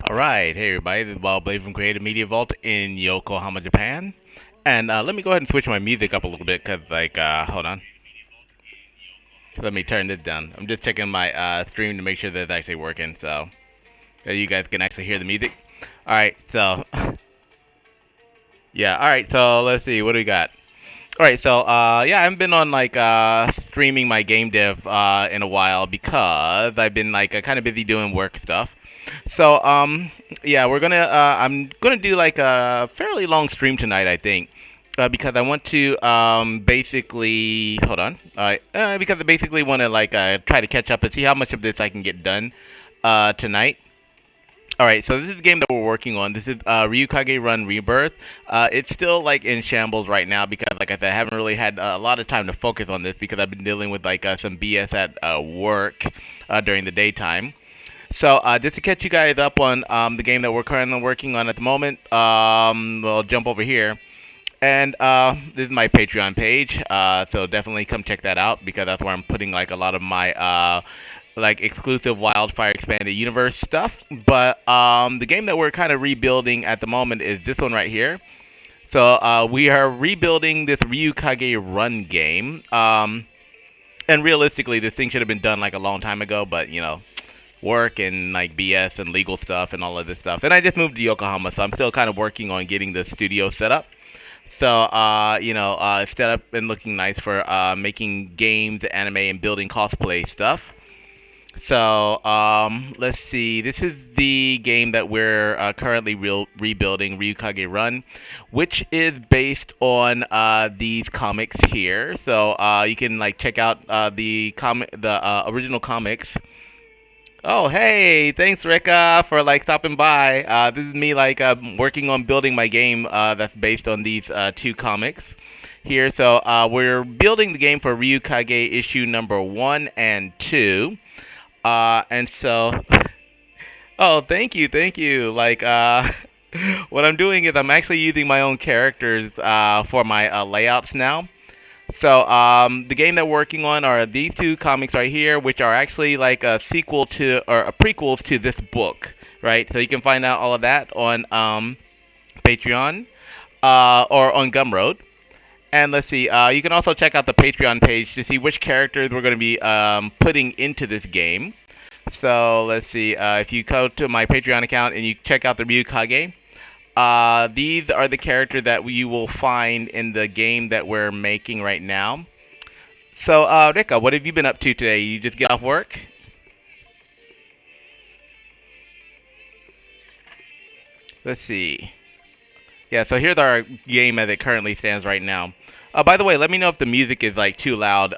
Alright, hey everybody, this is Wild Blade from Creative Media Vault in Yokohama, Japan. And let me go ahead and switch my music up a little bit, because, hold on. Let me turn this down. I'm just checking my stream to make sure that it's actually working, so that you guys can actually hear the music. Alright, so, yeah, alright, so let's see, what do we got? Alright, so, yeah, I haven't been on, streaming my game dev, in a while because I've been, kind of busy doing work stuff. So, yeah, I'm gonna do like a fairly long stream tonight, I think, because I want to, basically, hold on, because I basically want to, try to catch up and see how much of this I can get done, tonight. Alright, so this is the game that we're working on. This is Ryukage Run Rebirth. It's still like in shambles right now because, like I said, I haven't really had a lot of time to focus on this because I've been dealing with some BS at work during the daytime. So just to catch you guys up on the game that we're currently working on at the moment, we'll jump over here. And this is my Patreon page, so definitely come check that out because that's where I'm putting like a lot of my exclusive WildFIRE expanded universe stuff. But the game that we're kind of rebuilding at the moment is this one right here. So we are rebuilding this Ryukage Run game. And realistically, this thing should have been done like a long time ago, but you know, work and like BS and legal stuff and all of this stuff. And I just moved to Yokohama, so I'm still kind of working on getting the studio set up. So, set up and looking nice for making games, anime, and building cosplay stuff. So, let's see. This is the game that we're currently rebuilding, Ryukage Run, which is based on these comics here. So, you can like check out the original comics. Oh, hey, thanks, Rika, for like stopping by. This is me working on building my game that's based on these two comics here. So we're building the game for Ryukage issue number 1 and 2. And so, oh, thank you, thank you. What I'm doing is I'm actually using my own characters for my layouts now. So, the game that we're working on are these two comics right here, which are actually like a sequel to or a prequels to this book, right? So you can find out all of that on Patreon or on Gumroad. And let's see, you can also check out the Patreon page to see which characters we're going to be putting into this game. So let's see, if you go to my Patreon account and you check out the Ryukage. These are the characters that you will find in the game that we're making right now. So, Rika, what have you been up to today? You just get off work? Let's see. Yeah, so here's our game as it currently stands right now. By the way, let me know if the music is like too loud,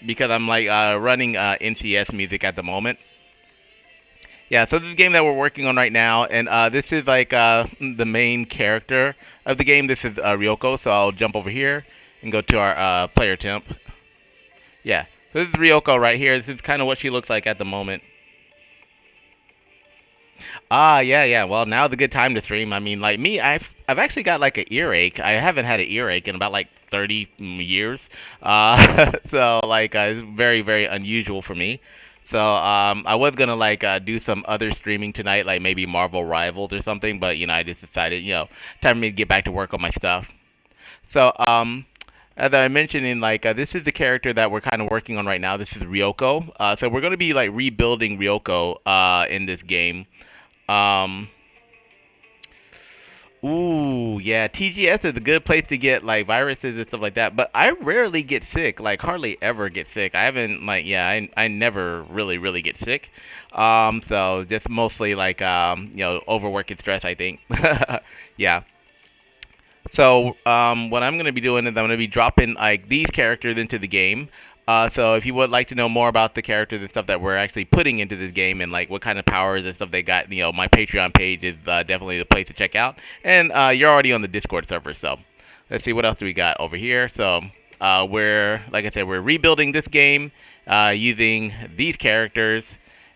because I'm running NCS music at the moment. Yeah, so this is a game that we're working on right now, and this is the main character of the game. This is Ryoko, so I'll jump over here and go to our player temp. Yeah, so this is Ryoko right here. This is kind of what she looks like at the moment. Ah, yeah, yeah. Well, now's a good time to stream. I mean, like me, I've actually got like an earache. I haven't had an earache in about like 30 years. So it's very very unusual for me. So I was gonna do some other streaming tonight, like maybe Marvel Rivals or something, but you know I just decided time for me to get back to work on my stuff. So as I mentioned in this is the character that we're kind of working on right now. This is Ryoko. So we're gonna be like rebuilding Ryoko in this game. Um, Ooh, yeah, TGS is a good place to get like viruses and stuff like that. But I rarely get sick, like hardly ever get sick. I haven't yeah, I never really get sick. So just mostly overwork and stress, I think. Yeah. So, what I'm going to be doing is I'm going to be dropping like these characters into the game. So if you would like to know more about the characters and stuff that we're actually putting into this game and like what kind of powers and stuff they got, my Patreon page is definitely the place to check out. And you're already on the Discord server, so let's see what else do we got over here. So like I said, we're rebuilding this game using these characters,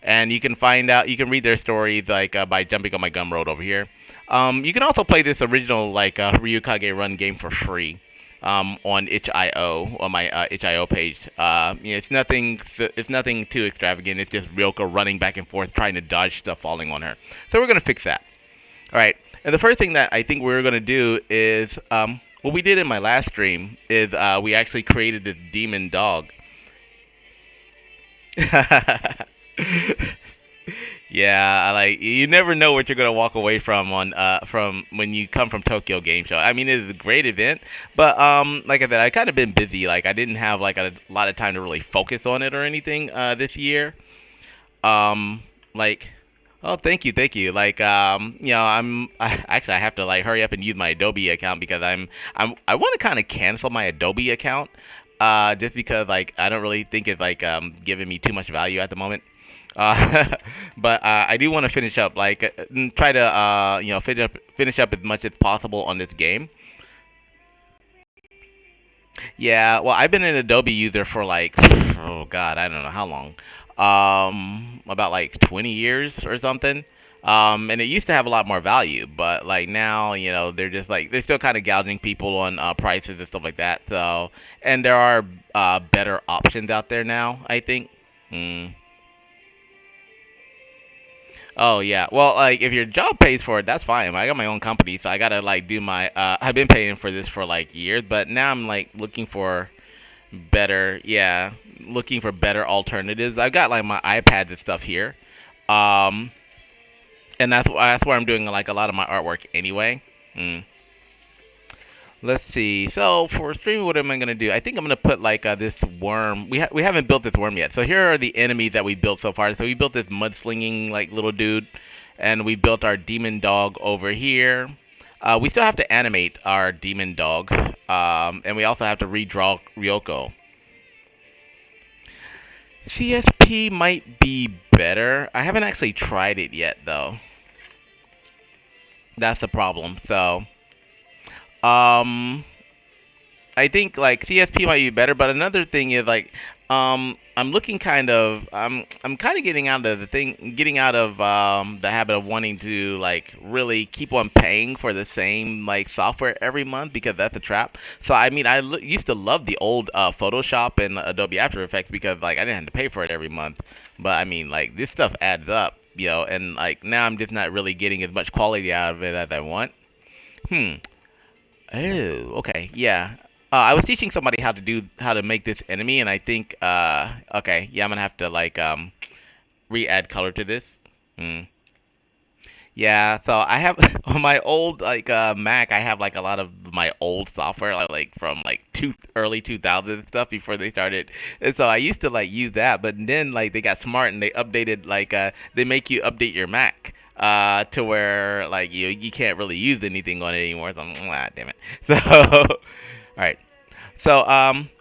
and you can read their stories by jumping on my Gumroad over here. You can also play this original Ryukage Run game for free. on itch.io on my itch.io page. It's nothing too extravagant. It's just Ryoko running back and forth trying to dodge stuff falling on her. So we're gonna fix that. All right. And the first thing that I think we're gonna do is what we did in my last stream is we actually created this demon dog. Yeah, like you never know what you're gonna walk away from when you come from Tokyo Game Show. I mean, it's a great event, but like I said, I kind of been busy. Like I didn't have like a lot of time to really focus on it or anything this year. Like, oh, thank you. Like, actually I have to like hurry up and use my Adobe account because I want to kind of cancel my Adobe account, just because like I don't really think it's like giving me too much value at the moment. But I do want to finish up, like, try to finish up as much as possible on this game. Yeah, well, I've been an Adobe user for like, oh God, I don't know how long. About like 20 years or something. And it used to have a lot more value, but like now, they're just like they're still kind of gouging people on prices and stuff like that. So, and there are better options out there now, I think. Mm. Oh yeah. Well, like if your job pays for it, that's fine. I got my own company, so I gotta like do my. I've been paying for this for like years, but now I'm like looking for better. Yeah, looking for better alternatives. I've got like my iPads and stuff here, um, and that's where I'm doing like a lot of my artwork anyway. Mm. Let's see. So for streaming, what am I gonna do? I think I'm gonna put like this worm. We haven't built this worm yet. So here are the enemies that we built so far. So we built this mudslinging like little dude, and we built our demon dog over here. We still have to animate our demon dog, and we also have to redraw Ryoko. CSP might be better. I haven't actually tried it yet though. That's the problem. So. Um, I think like CSP might be better, but another thing is like I'm looking I'm kind of getting out of the habit of wanting to like really keep on paying for the same like software every month because that's a trap. So I mean used to love the old Photoshop and Adobe After Effects because like I didn't have to pay for it every month. But I mean like this stuff adds up, and like now I'm just not really getting as much quality out of it as I want. Hmm. Oh, okay, yeah. I was teaching somebody how to make this enemy, and I think okay, yeah, I'm gonna have to like re-add color to this. Hmm. Yeah, so I have on my old like Mac, I have like a lot of my old software like from like early 2000s stuff before they started. And so I used to like use that, but then like they got smart and they updated like they make you update your Mac to where like you can't really use anything on it anymore. So damn it. So all right. So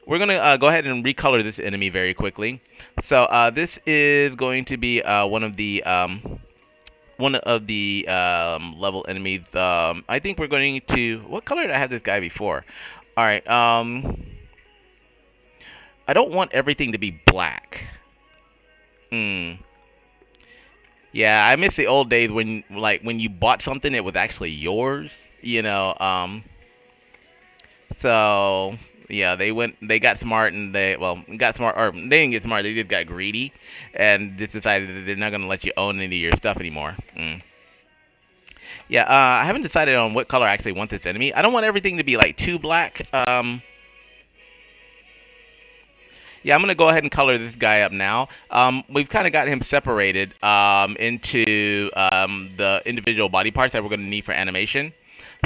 we're gonna go ahead and recolor this enemy very quickly. So this is going to be one of the level enemies. I think we're going to. What color did I have this guy before? All right. I don't want everything to be black. Hmm. Yeah, I miss the old days when when you bought something, it was actually yours. So yeah, they got smart and got smart, or they didn't get smart. They just got greedy, and just decided that they're not gonna let you own any of your stuff anymore. Mm. Yeah, I haven't decided on what color I actually want this enemy. I don't want everything to be like too black. Yeah, I'm gonna go ahead and color this guy up now. We've kind of got him separated into the individual body parts that we're gonna need for animation.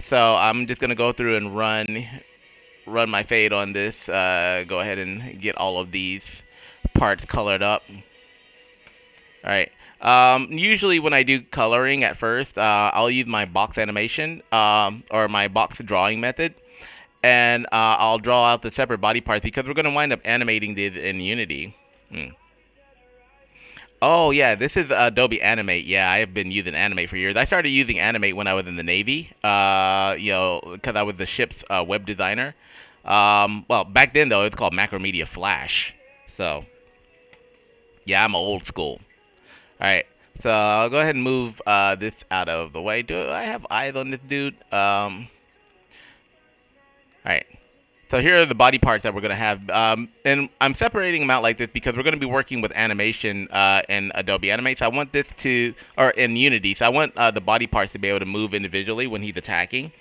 So I'm just gonna go through and run my fade on this. Go ahead and get all of these parts colored up. All right. Usually when I do coloring at first, I'll use my box animation or my box drawing method, and I'll draw out the separate body parts because we're going to wind up animating these in Unity. Hmm. Oh yeah, this is Adobe Animate. Yeah, I have been using Animate for years. I started using Animate when I was in the Navy. Because I was the ship's web designer. Well, back then though, it's called Macromedia Flash. So yeah, I'm old school. All right, so I'll go ahead and move this out of the way. Do I have eyes on this dude? All right. So here are the body parts that we're gonna have, and I'm separating them out like this because we're gonna be working with animation in Adobe Animate. So I want this to, or in Unity. So I want the body parts to be able to move individually when he's attacking.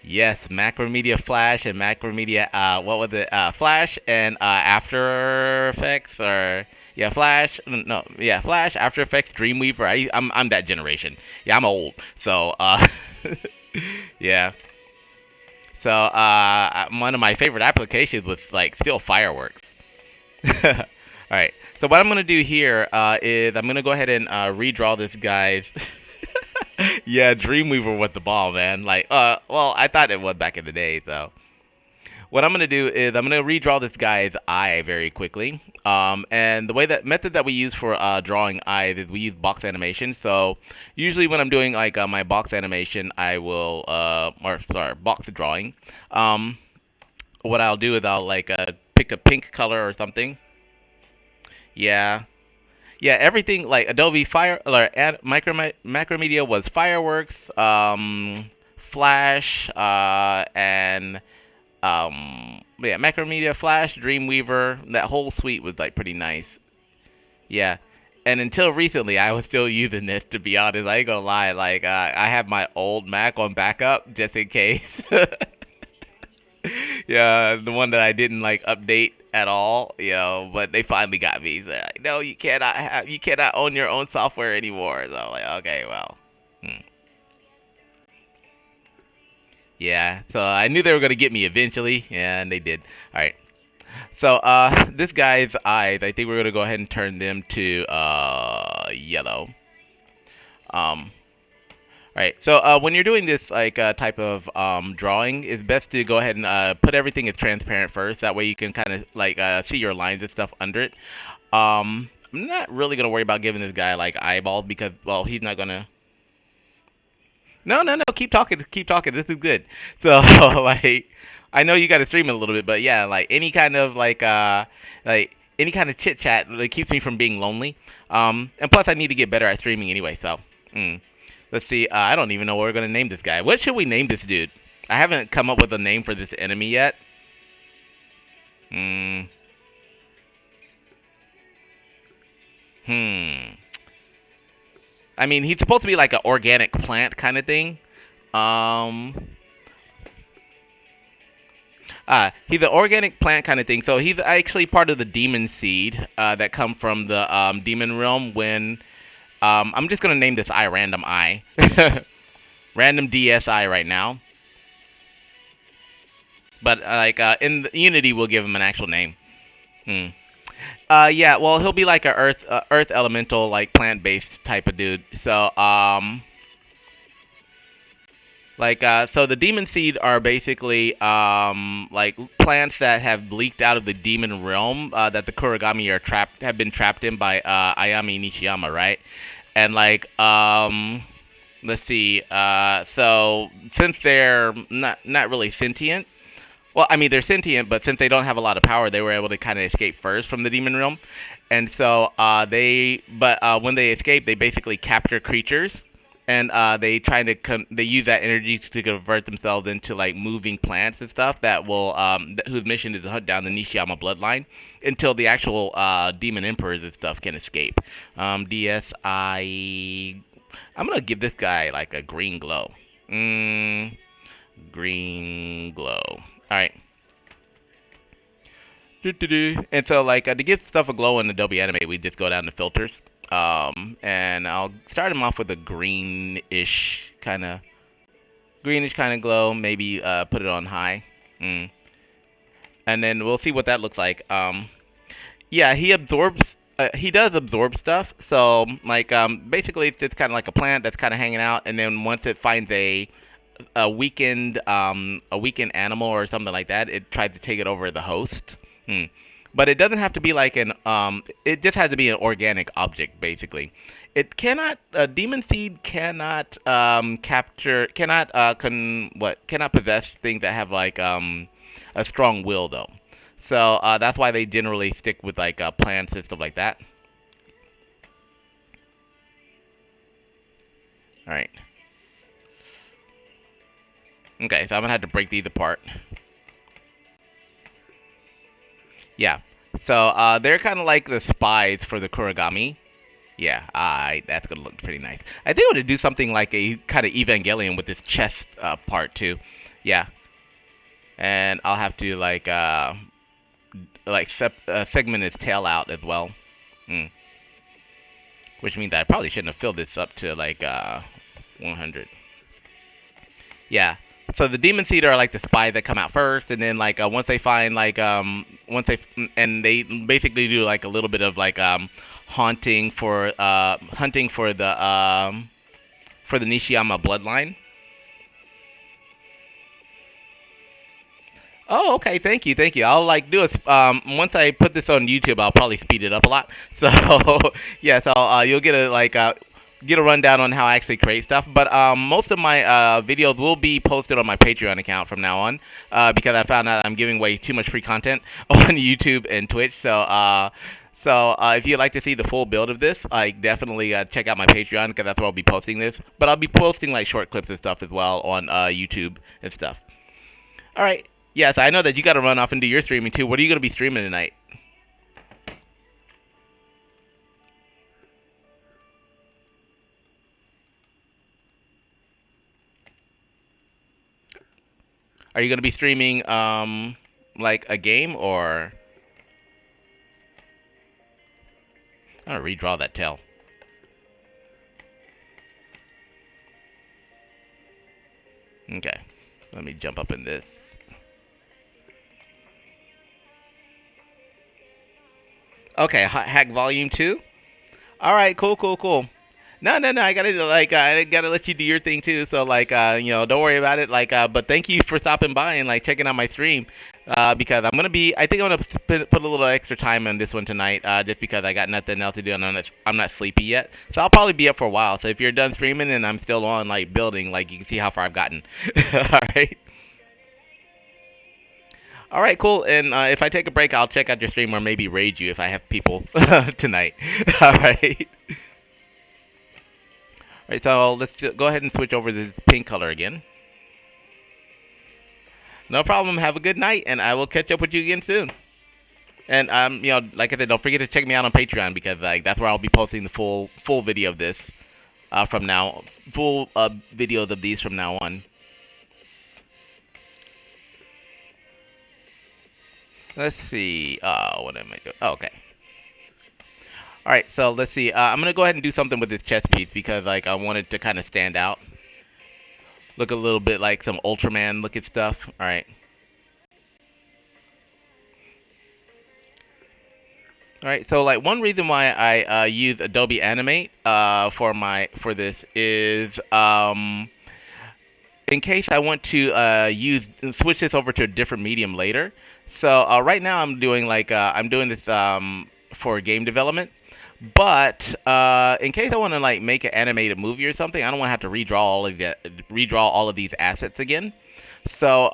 Yes, Macromedia Flash and Macromedia, what was it? Flash and After Effects, or yeah, Flash. No, yeah, Flash, After Effects, Dreamweaver. I'm that generation. Yeah, I'm old. So yeah. So one of my favorite applications was like still fireworks. All right. So what I'm gonna do here is I'm gonna go ahead and redraw this guy's. Yeah, Dreamweaver was the ball, man. Like, well, I thought it was back in the day. So what I'm gonna do is I'm gonna redraw this guy's eye very quickly. And the method that we use for drawing eyes is we use box animation. So usually when I'm doing like my box animation, I will or sorry, box drawing. What I'll do is I'll like pick a pink color or something. Yeah. Yeah, everything like Adobe Fire or Macromedia was fireworks, Flash, and yeah, Macromedia, Flash, Dreamweaver. That whole suite was like pretty nice. Yeah, and until recently, I was still using this. To be honest, I ain't gonna lie. Like, I have my old Mac on backup just in case. Yeah, the one that I didn't like update at all, but they finally got me. So like, no, you cannot own your own software anymore. So I'm like, okay, well, yeah. So I knew they were gonna get me eventually, yeah, and they did. All right. So this guy's eyes, I think we're gonna go ahead and turn them to yellow. Right. So when you're doing this like type of drawing, it's best to go ahead and put everything as transparent first. That way you can kind of like see your lines and stuff under it. I'm not really gonna worry about giving this guy like eyeballs because well he's not gonna. No, no, no. Keep talking. Keep talking. This is good. So like I know you got to stream it a little bit, but yeah, like any kind of like any kind of chit chat that keeps me from being lonely. And plus I need to get better at streaming anyway. So. Let's see. I don't even know what we're gonna name this guy. What should we name this dude? I haven't come up with a name for this enemy yet. Hmm. I mean, he's supposed to be like an organic plant kind of thing. Um. He's an organic plant kind of thing. So he's actually part of the demon seed that come from the demon realm when. I'm just gonna name this eye random eye. Random DSI right now. But like in Unity, we'll give him an actual name. Yeah. Well, he'll be like a earth elemental, like plant-based type of dude. So so the demon seed are basically like plants that have leaked out of the demon realm that the Kurogami have been trapped in by Ayami Nishiyama, right? And like let's see, so since they're not really sentient, well, I mean they're sentient, but since they don't have a lot of power, they were able to kind of escape first from the demon realm, and so when they escape, they basically capture creatures and they use that energy to convert themselves into like moving plants and stuff that will whose mission is to hunt down the Nishiyama bloodline until the actual demon emperors and stuff can escape. DSI. I'm gonna give this guy like a green glow. Green glow. All right. And so like to give stuff a glow in Adobe Animate, we just go down to filters. And I'll start him off with a greenish kind of glow. Maybe put it on high. And then we'll see what that looks like. Yeah, he absorbs. He does absorb stuff. So like basically it's just kind of like a plant that's kind of hanging out, and then once it finds a weakened animal or something like that, it tries to take it over the host. But it doesn't have to be like it just has to be an organic object, basically. It cannot, demon seed cannot cannot possess things that have like a strong will, though. So that's why they generally stick with like plants and stuff like that. All right. Okay, so I'm gonna have to break these apart. Yeah. So they're kind of like the spies for the Kurogami. Yeah, that's gonna look pretty nice. I think I'm gonna do something like a kind of Evangelion with this chest part too. Yeah, and I'll have to segment its tail out as well. Mm. Which means I probably shouldn't have filled this up to 100. Yeah. So the demon seed are like the spies that come out first, and then once they find once they and they basically do like a little bit of hunting for the Nishiyama bloodline. Oh, okay. Thank you, thank you. I'll do it. Once I put this on YouTube, I'll probably speed it up a lot. So yeah, so you'll get a rundown on how I actually create stuff. But most of my videos will be posted on my Patreon account from now on, because I found out I'm giving away too much free content on YouTube and Twitch. So if you'd like to see the full build of this, definitely check out my Patreon, because that's where I'll be posting this. But I'll be posting short clips and stuff as well on YouTube and stuff. All right. Yes, I know that you got to run off and do your streaming too. What are you going to be streaming tonight? Are you going to be streaming like a game, or I'm going to redraw that tail. Okay. Let me jump up in this. Okay, hack volume 2. All right, cool. No. I gotta let you do your thing too. So don't worry about it. But thank you for stopping by and checking out my stream. Because I think I'm gonna put a little extra time on this one tonight. Just because I got nothing else to do and I'm not sleepy yet. So I'll probably be up for a while. So if you're done streaming and I'm still on building, you can see how far I've gotten. All right. All right, cool. And if I take a break, I'll check out your stream or maybe raid you if I have people tonight. All right. All right, so let's go ahead and switch over to this pink color again. No problem. Have a good night, and I will catch up with you again soon. And like I said, don't forget to check me out on Patreon, because that's where I'll be posting the full video of this from now, full videos of these from now on. Let's see. What am I doing? Oh, okay. All right. So let's see. I'm gonna go ahead and do something with this chest piece, because I want it to kind of stand out, look a little bit like some Ultraman looking stuff. All right. All right. So one reason why I use Adobe Animate for this is in case I want to switch this over to a different medium later. So right now I'm doing I'm doing this for game development, but in case I want to make an animated movie or something, I don't want to have to redraw all of these assets again. So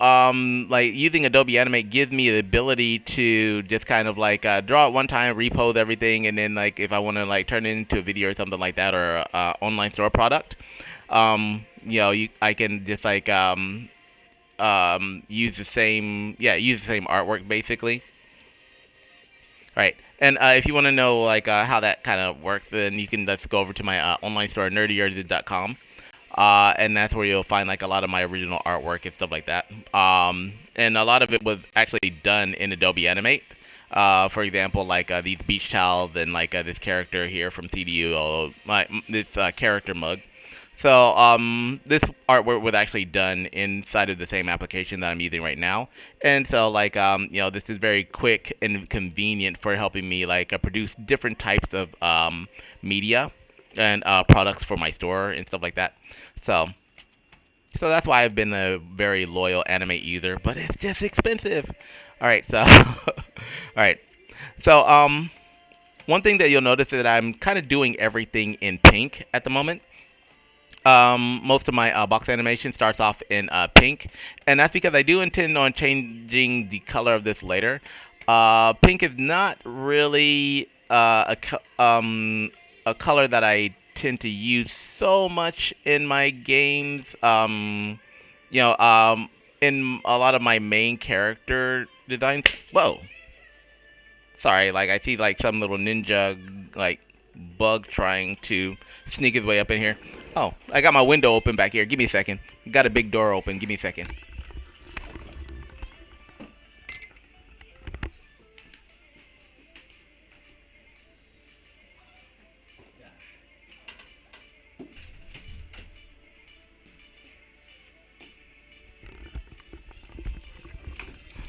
using Adobe Animate gives me the ability to just kind of draw it one time, repose everything, and then if I want to turn it into a video or something like that, or online store product, I can just use the same artwork basically. All right, and if you want to know how that kind of works, then you can just go over to my online store nerdyarted.com, and that's where you'll find a lot of my original artwork and stuff like that. And a lot of it was actually done in Adobe Animate. For example, these beach towels and this character here from CDU, this character mug. So this artwork was actually done inside of the same application that I'm using right now, and so this is very quick and convenient for helping me produce different types of media and products for my store and stuff like that. So that's why I've been a very loyal Animate user, but it's just expensive. All right, so all right, so one thing that you'll notice is that I'm kind of doing everything in pink at the moment. Most of my box animation starts off in pink, and that's because I do intend on changing the color of this later. Pink is not really a color that I tend to use so much in my games. In a lot of my main character designs. Whoa. Sorry, like I see like some little ninja like bug trying to sneak his way up in here. Oh, I got my window open back here. Give me a second. Got a big door open. Give me a second.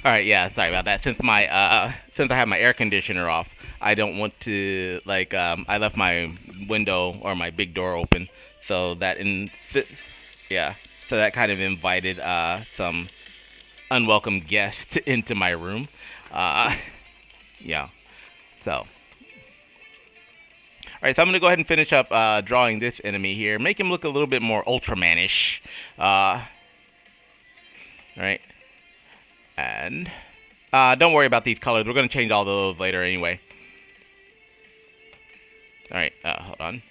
All right, yeah, sorry about that. Since I have my air conditioner off, I don't want to like I left my window or my big door open, so that yeah, so that kind of invited some unwelcome guests into my room. Uh, yeah. So, all right, so I'm gonna go ahead and finish up drawing this enemy here, make him look a little bit more Ultramanish. Right. And don't worry about these colors. We're going to change all those later anyway. Alright, hold on.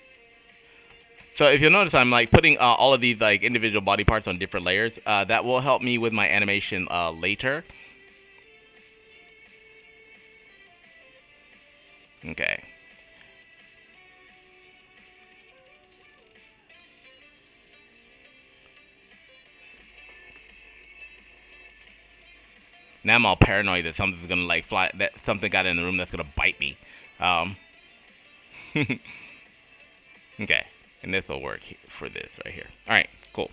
So if you'll notice, I'm like putting all of these like individual body parts on different layers. That will help me with my animation later. Okay. Now I'm all paranoid that something's gonna like fly, that something got in the room that's gonna bite me. Okay, and this will work for this right here. All right, cool.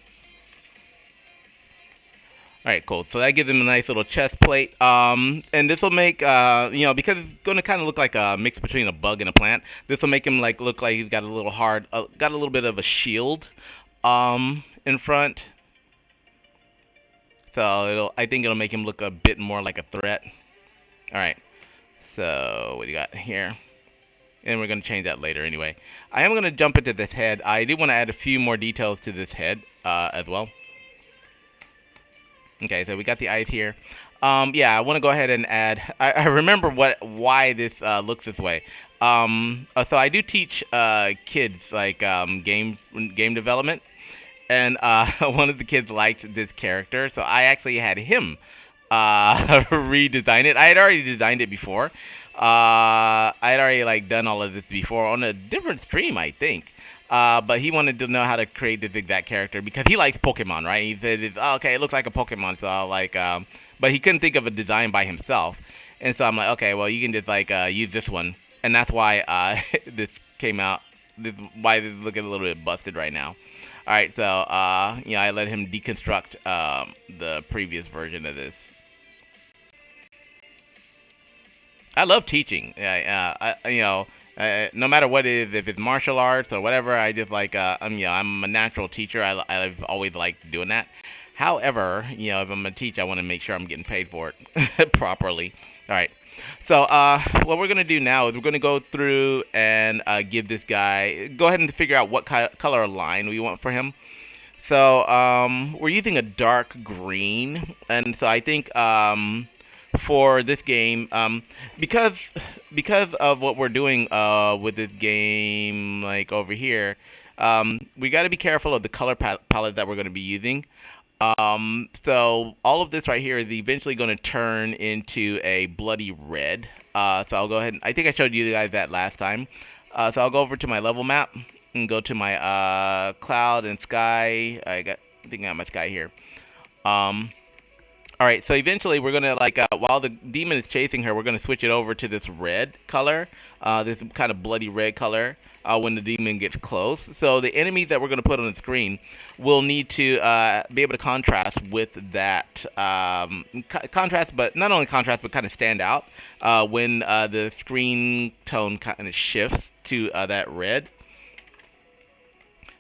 All right, cool. So that gives him a nice little chest plate. And this will make, because it's gonna kind of look like a mix between a bug and a plant. This will make him like look like he's got a little got a little bit of a shield, in front. So I think it'll make him look a bit more like a threat. All right. So what do you got here? And we're gonna change that later anyway. I am gonna jump into this head. I do want to add a few more details to this head as well. Okay, so we got the eyes here. Yeah, I want to go ahead and add. I remember why this looks this way. So I do teach kids like game development, and one of the kids liked this character, so I actually had him redesign it. I had already designed it before. I had already like done all of this before on a different stream, I think. But he wanted to know how to create this exact character because he likes Pokemon, right? He said, oh, "Okay, it looks like a Pokemon." So like, but he couldn't think of a design by himself, and so I'm like, "Okay, well, you can just like use this one," and that's why this came out. Why this is looking a little bit busted right now. All right, so I let him deconstruct the previous version of this. I love teaching. No matter what it is, if it's martial arts or whatever, I just like I'm a natural teacher. I've always liked doing that. However, if I'm gonna teach, I want to make sure I'm getting paid for it properly. All right. So what we're gonna do now is we're gonna go through and give this guy. Go ahead and figure out what color line we want for him. So we're using a dark green, and so I think for this game, because of what we're doing with this game, like over here, we got to be careful of the color palette that we're going to be using. So all of this right here is eventually going to turn into a bloody red. So I'll go ahead and I think I showed you guys that last time. So I'll go over to my level map and go to my cloud and sky. I think I got my sky here. All right, so eventually we're gonna like while the demon is chasing her, we're gonna switch it over to this red color, this kind of bloody red color when the demon gets close. So the enemies that we're gonna put on the screen will need to be able to contrast with that contrast, but not only contrast, but kind of stand out when the screen tone kind of shifts to that red.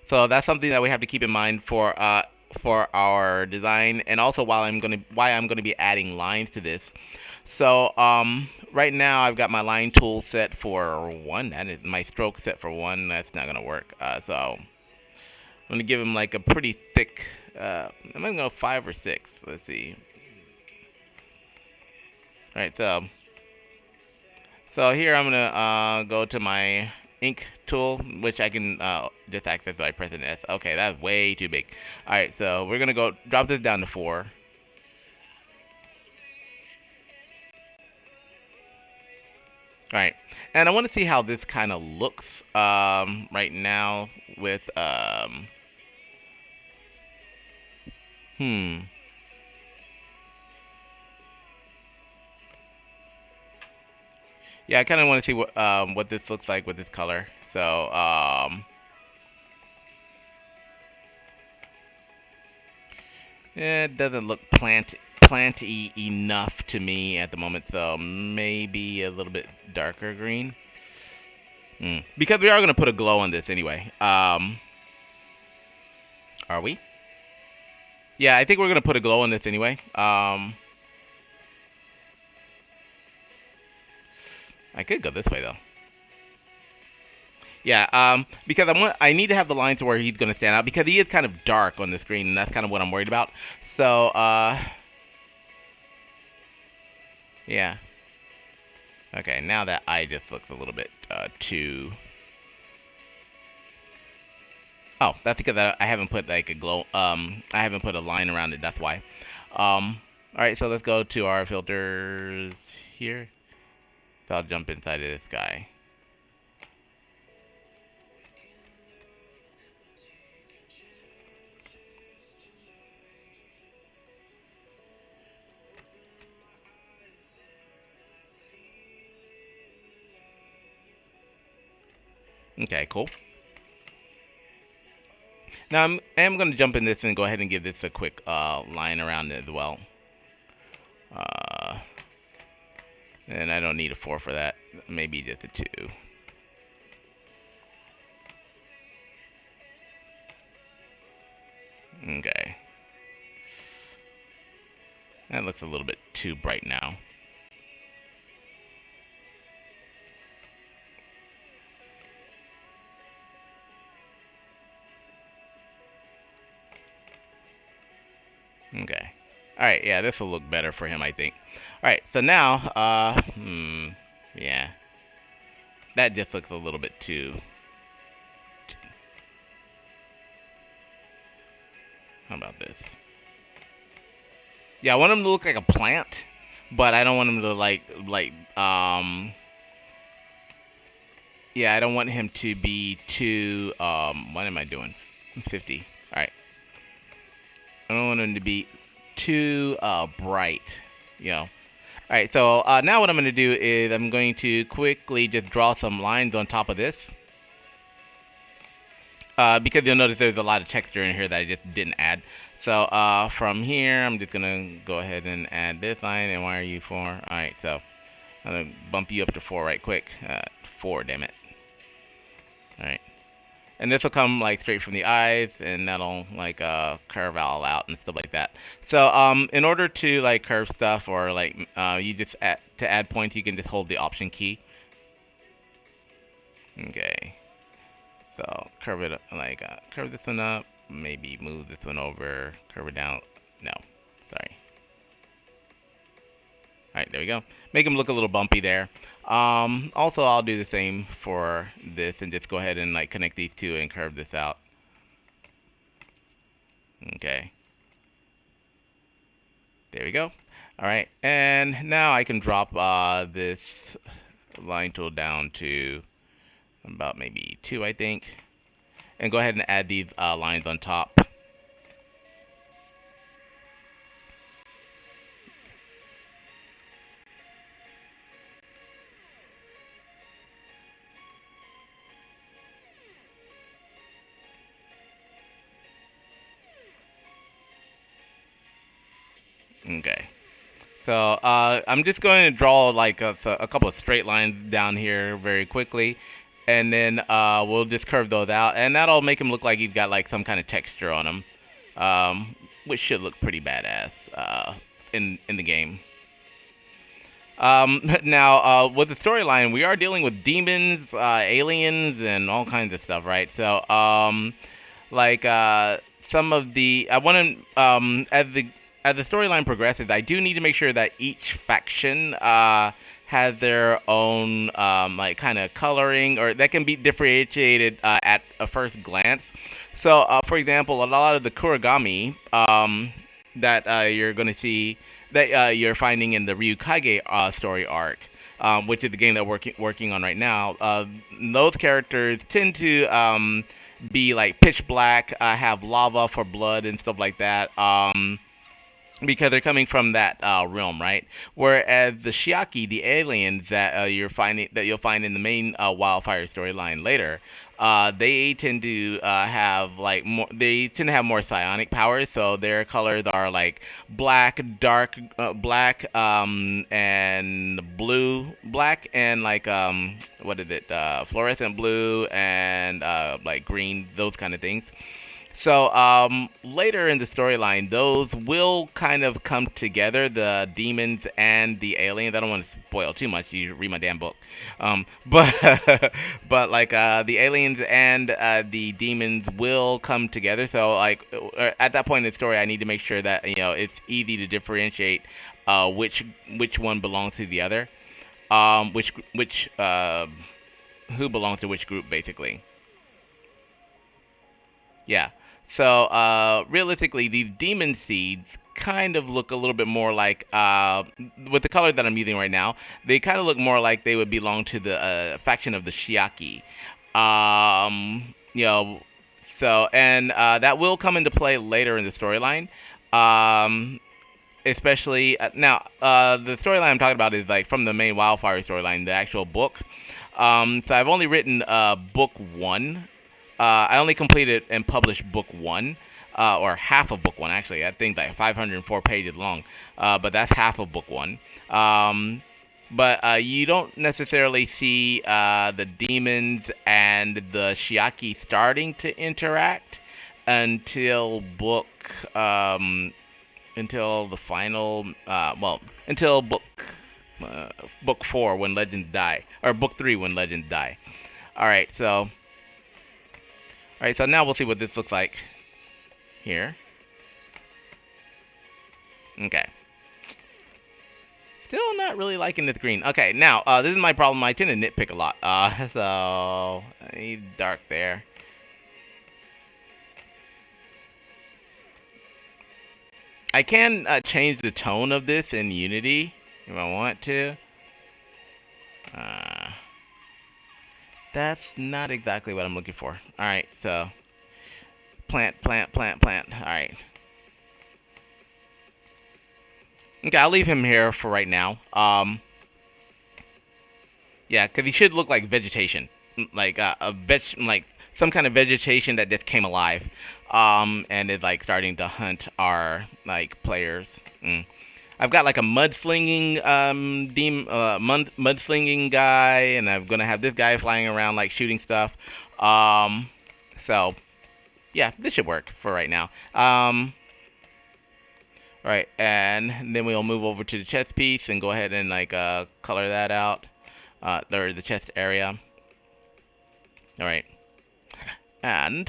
So that's something that we have to keep in mind for our design, and also why I'm gonna be adding lines to this. So right now I've got my line tool set for 1. That is my stroke set for 1. That's not gonna work. So I'm gonna give him like a pretty thick. I'm gonna go 5 or 6. Let's see. All right, so here I'm gonna go to my ink tool, which I can just access by pressing S. Okay, that's way too big. Alright, so we're gonna go drop this down to 4. All right, and I want to see how this kind of looks right now with hmm. Yeah, I kind of want to see what this looks like with this color. So it doesn't look planty enough to me at the moment, so maybe a little bit darker green. Because we are going to put a glow on this anyway. Are we? Yeah, I think we're going to put a glow on this anyway. I could go this way though. Yeah, because I need to have the line to where he's going to stand out, because he is kind of dark on the screen, and that's kind of what I'm worried about. So, yeah. Okay, now that eye just looks a little bit too. Oh, that's because I haven't put like a glow. I haven't put a line around it. That's why. All right, so let's go to our filters here. So I'll jump inside of this guy. Okay, cool. Now I'm going to jump in this and go ahead and give this a quick line around it as well. And I don't need a 4 for that. Maybe just a 2. Okay. That looks a little bit too bright now. Okay. Alright, yeah, this will look better for him, I think. Alright, so now, yeah. That just looks a little bit too... How about this? Yeah, I want him to look like a plant, but I don't want him to yeah, I don't want him to be too, what am I doing? I'm 50. Alright. I don't want him to be too bright, you know. Alright, so now what I'm going to do is I'm going to quickly just draw some lines on top of this. Because you'll notice there's a lot of texture in here that I just didn't add. So from here, I'm just going to go ahead and add this line. And why are you 4? Alright, so I'm going to bump you up to 4 right quick. 4, damn it. Alright. And this will come like straight from the eyes, and that'll like curve all out and stuff like that. So in order to like curve stuff, or like you just to add points, you can just hold the Option key. Okay. So curve it like curve this one up, maybe move this one over, curve it down. No, sorry. All right, there we go. Make them look a little bumpy there. Also, I'll do the same for this and just go ahead and like connect these two and curve this out. Okay. There we go. All right, and now I can drop this line tool down to about maybe 2, I think, and go ahead and add these lines on top. Okay. So I'm just going to draw like a couple of straight lines down here very quickly, and then we'll just curve those out, and that'll make him look like he's got like some kind of texture on him, which should look pretty badass in the game. Now, with the storyline, we are dealing with demons, aliens, and all kinds of stuff, right? So, like some of the I want to as the storyline progresses, I do need to make sure that each faction has their own like kind of coloring, or that can be differentiated at a first glance. So, for example, a lot of the Kurogami that you're going to see that you're finding in the Ryukage story arc, which is the game that we're working on right now. Those characters tend to be like pitch black, have lava for blood and stuff like that. Because they're coming from that realm, right? Whereas the Shiaki, the aliens that you'll find in the main WildFIRE storyline later, they tend to have like more. They tend to have more psionic powers, so their colors are like black, dark black, and blue, black, and like what is it? Fluorescent blue and like green, those kind of things. So later in the storyline, those will kind of come together, the demons and the aliens. I don't want to spoil too much. You read my damn book. But but like the aliens and the demons will come together. So like at that point in the story, I need to make sure that it's easy to differentiate which one belongs to the other, which who belongs to which group basically. Yeah. So realistically, these demon seeds kind of look a little bit more like, with the color that I'm using right now, they kind of look more like they would belong to the faction of the Shiaki. Um, you know, so and that will come into play later in the storyline. Um, Especially now, the storyline I'm talking about is like from the main WildFIRE storyline, the actual book. So I've only written book one. I only completed and published book one, or half of book one actually. I think like 504 pages long, but that's half of book one. But you don't necessarily see the demons and the Shiaki starting to interact until until the final, until book four when legends die, or book three when legends die. All right, so now we'll see what this looks like here. Okay. Still not really liking this green. Okay, now this is my problem. I tend to nitpick a lot. So I need dark there. I can change the tone of this in Unity if I want to. That's not exactly what I'm looking for. Alright, so plant. Alright. Okay, I'll leave him here for right now. Yeah, because he should look like vegetation. Like like some kind of vegetation that just came alive. And is like starting to hunt our like players. I've got like a mudslinging mudslinging guy, and I'm gonna have this guy flying around like shooting stuff. So yeah, this should work for right now. Right, and then we'll move over to the chest piece and go ahead and like color that out, or the chest area. All right, and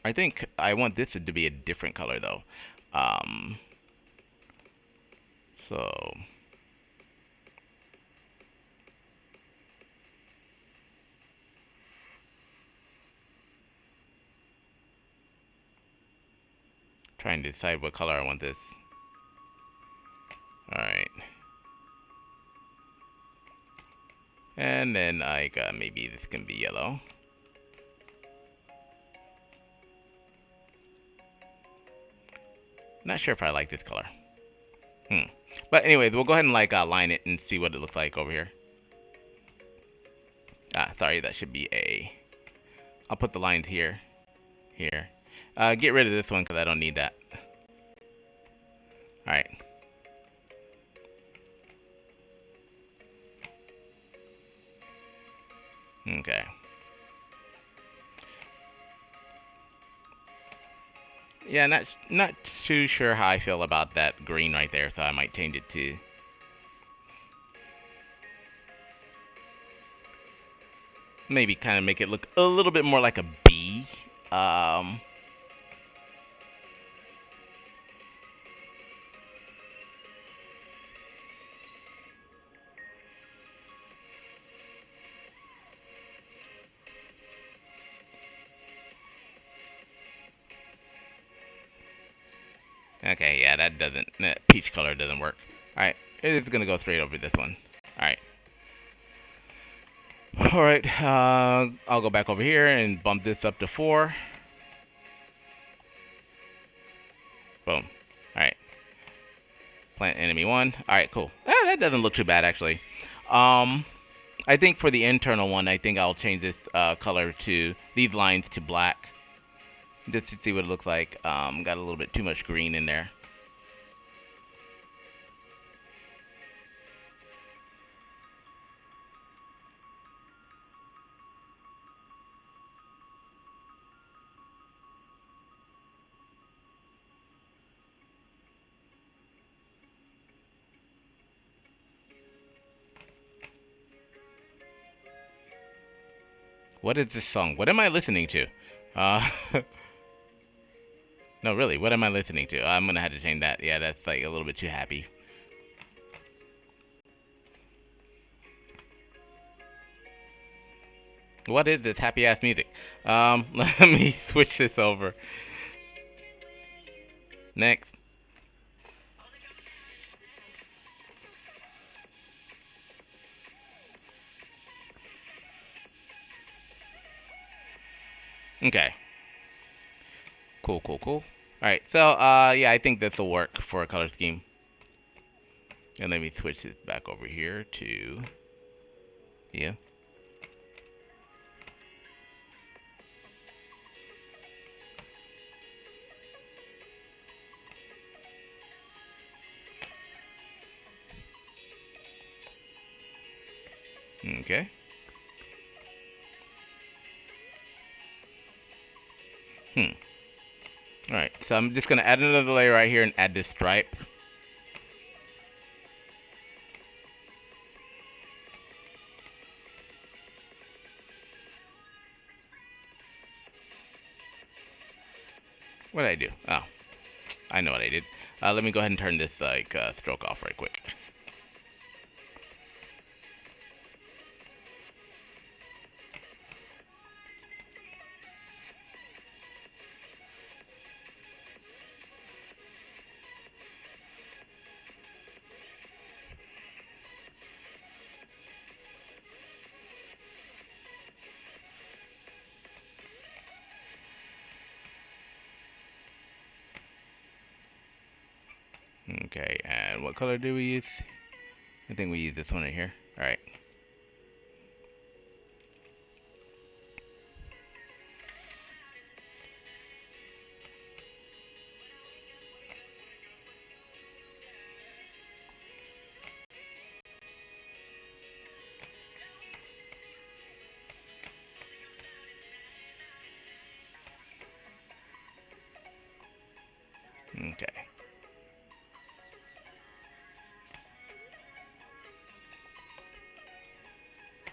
I think I want this to be a different color though. So trying to decide what color I want this. Alright. And then like maybe this can be yellow. Not sure if I like this color. But anyways, we'll go ahead and like line it and see what it looks like over here. Sorry, that should be A. I'll put the lines here. Here. Get rid of this one because I don't need that. Alright. Okay. Yeah, not too sure how I feel about that green right there, so I might change it to maybe kind of make it look a little bit more like a bee. Okay, yeah, that peach color doesn't work. Alright, it's gonna go straight over this one. Alright. Alright, I'll go back over here and bump this up to 4. Boom. Alright. Plant enemy 1. Alright, cool. That doesn't look too bad, actually. I think for the internal one, I think I'll change this color to these lines to black. Just to see what it looks like. Got a little bit too much green in there. What is this song? What am I listening to? No, really, what am I listening to? I'm gonna have to change that. Yeah, that's like a little bit too happy. What is this happy ass music? Let me switch this over. Next. Okay. Cool, cool, cool. Alright, so, yeah, I think this will work for a color scheme. And let me switch this back over here to... Yeah. Okay. Alright, so I'm just going to add another layer right here and add this stripe. What did I do? Oh, I know what I did. Let me go ahead and turn this stroke off right quick. Okay, and what color do we use? I think we use this one right here. Alright. Okay.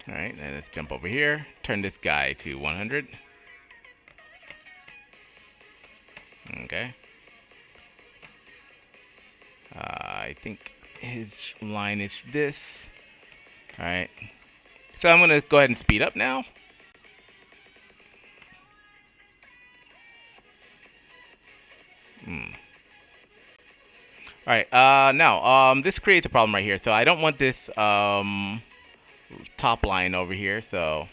Alright, then let's jump over here. Turn this guy to 100. Okay. I think his line is this. Alright. So I'm going to go ahead and speed up now. Alright, now, this creates a problem right here. So I don't want this top line over here. So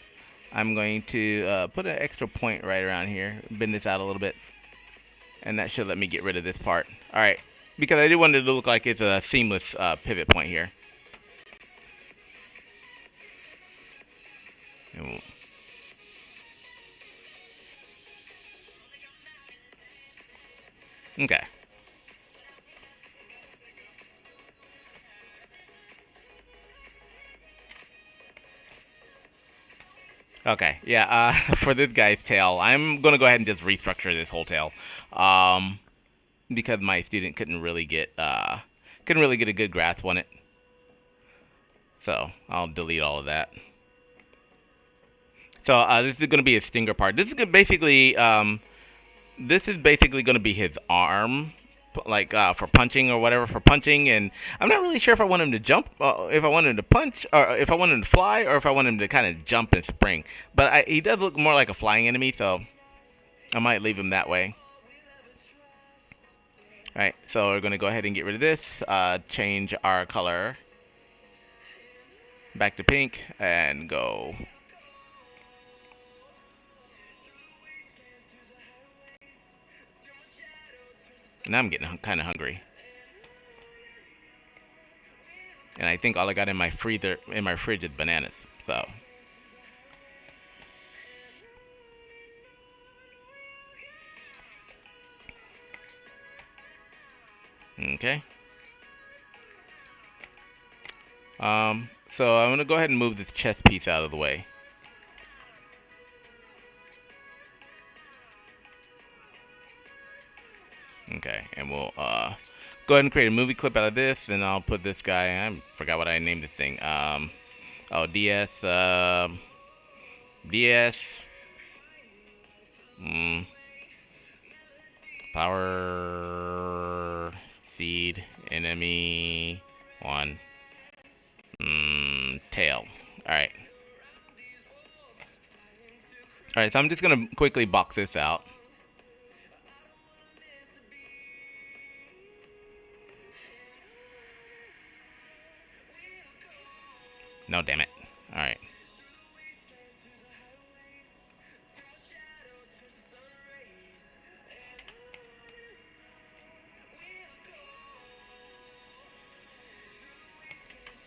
I'm going to put an extra point right around here. Bend this out a little bit. And that should let me get rid of this part. Alright, because I do want it to look like it's a seamless pivot point here. Okay. Okay, yeah, for this guy's tail, I'm going to go ahead and just restructure this whole tail. Because my student couldn't really get a good grasp on it. So, I'll delete all of that. So, this is going to be his stinger part. This is basically going to be his arm, like for punching or whatever, for punching. And I'm not really sure if I want him to jump, if I want him to punch, or if I want him to fly, or if I want him to kind of jump and spring. But he does look more like a flying enemy, so I might leave him that way. Alright, so we're going to go ahead and get rid of this, change our color back to pink, and go Now I'm getting kind of hungry. And I think all I got in my fridge is bananas. So. Okay. So I'm gonna go ahead and move this chess piece out of the way. Okay, and we'll go ahead and create a movie clip out of this, and I'll put this guy. I forgot what I named this thing. Oh, DS. DS. Power seed enemy 1. Tail. Alright. Alright, so I'm just gonna quickly box this out. No, damn it. Alright.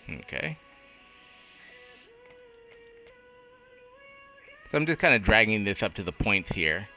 Okay. So I'm just kind of dragging this up to the points here.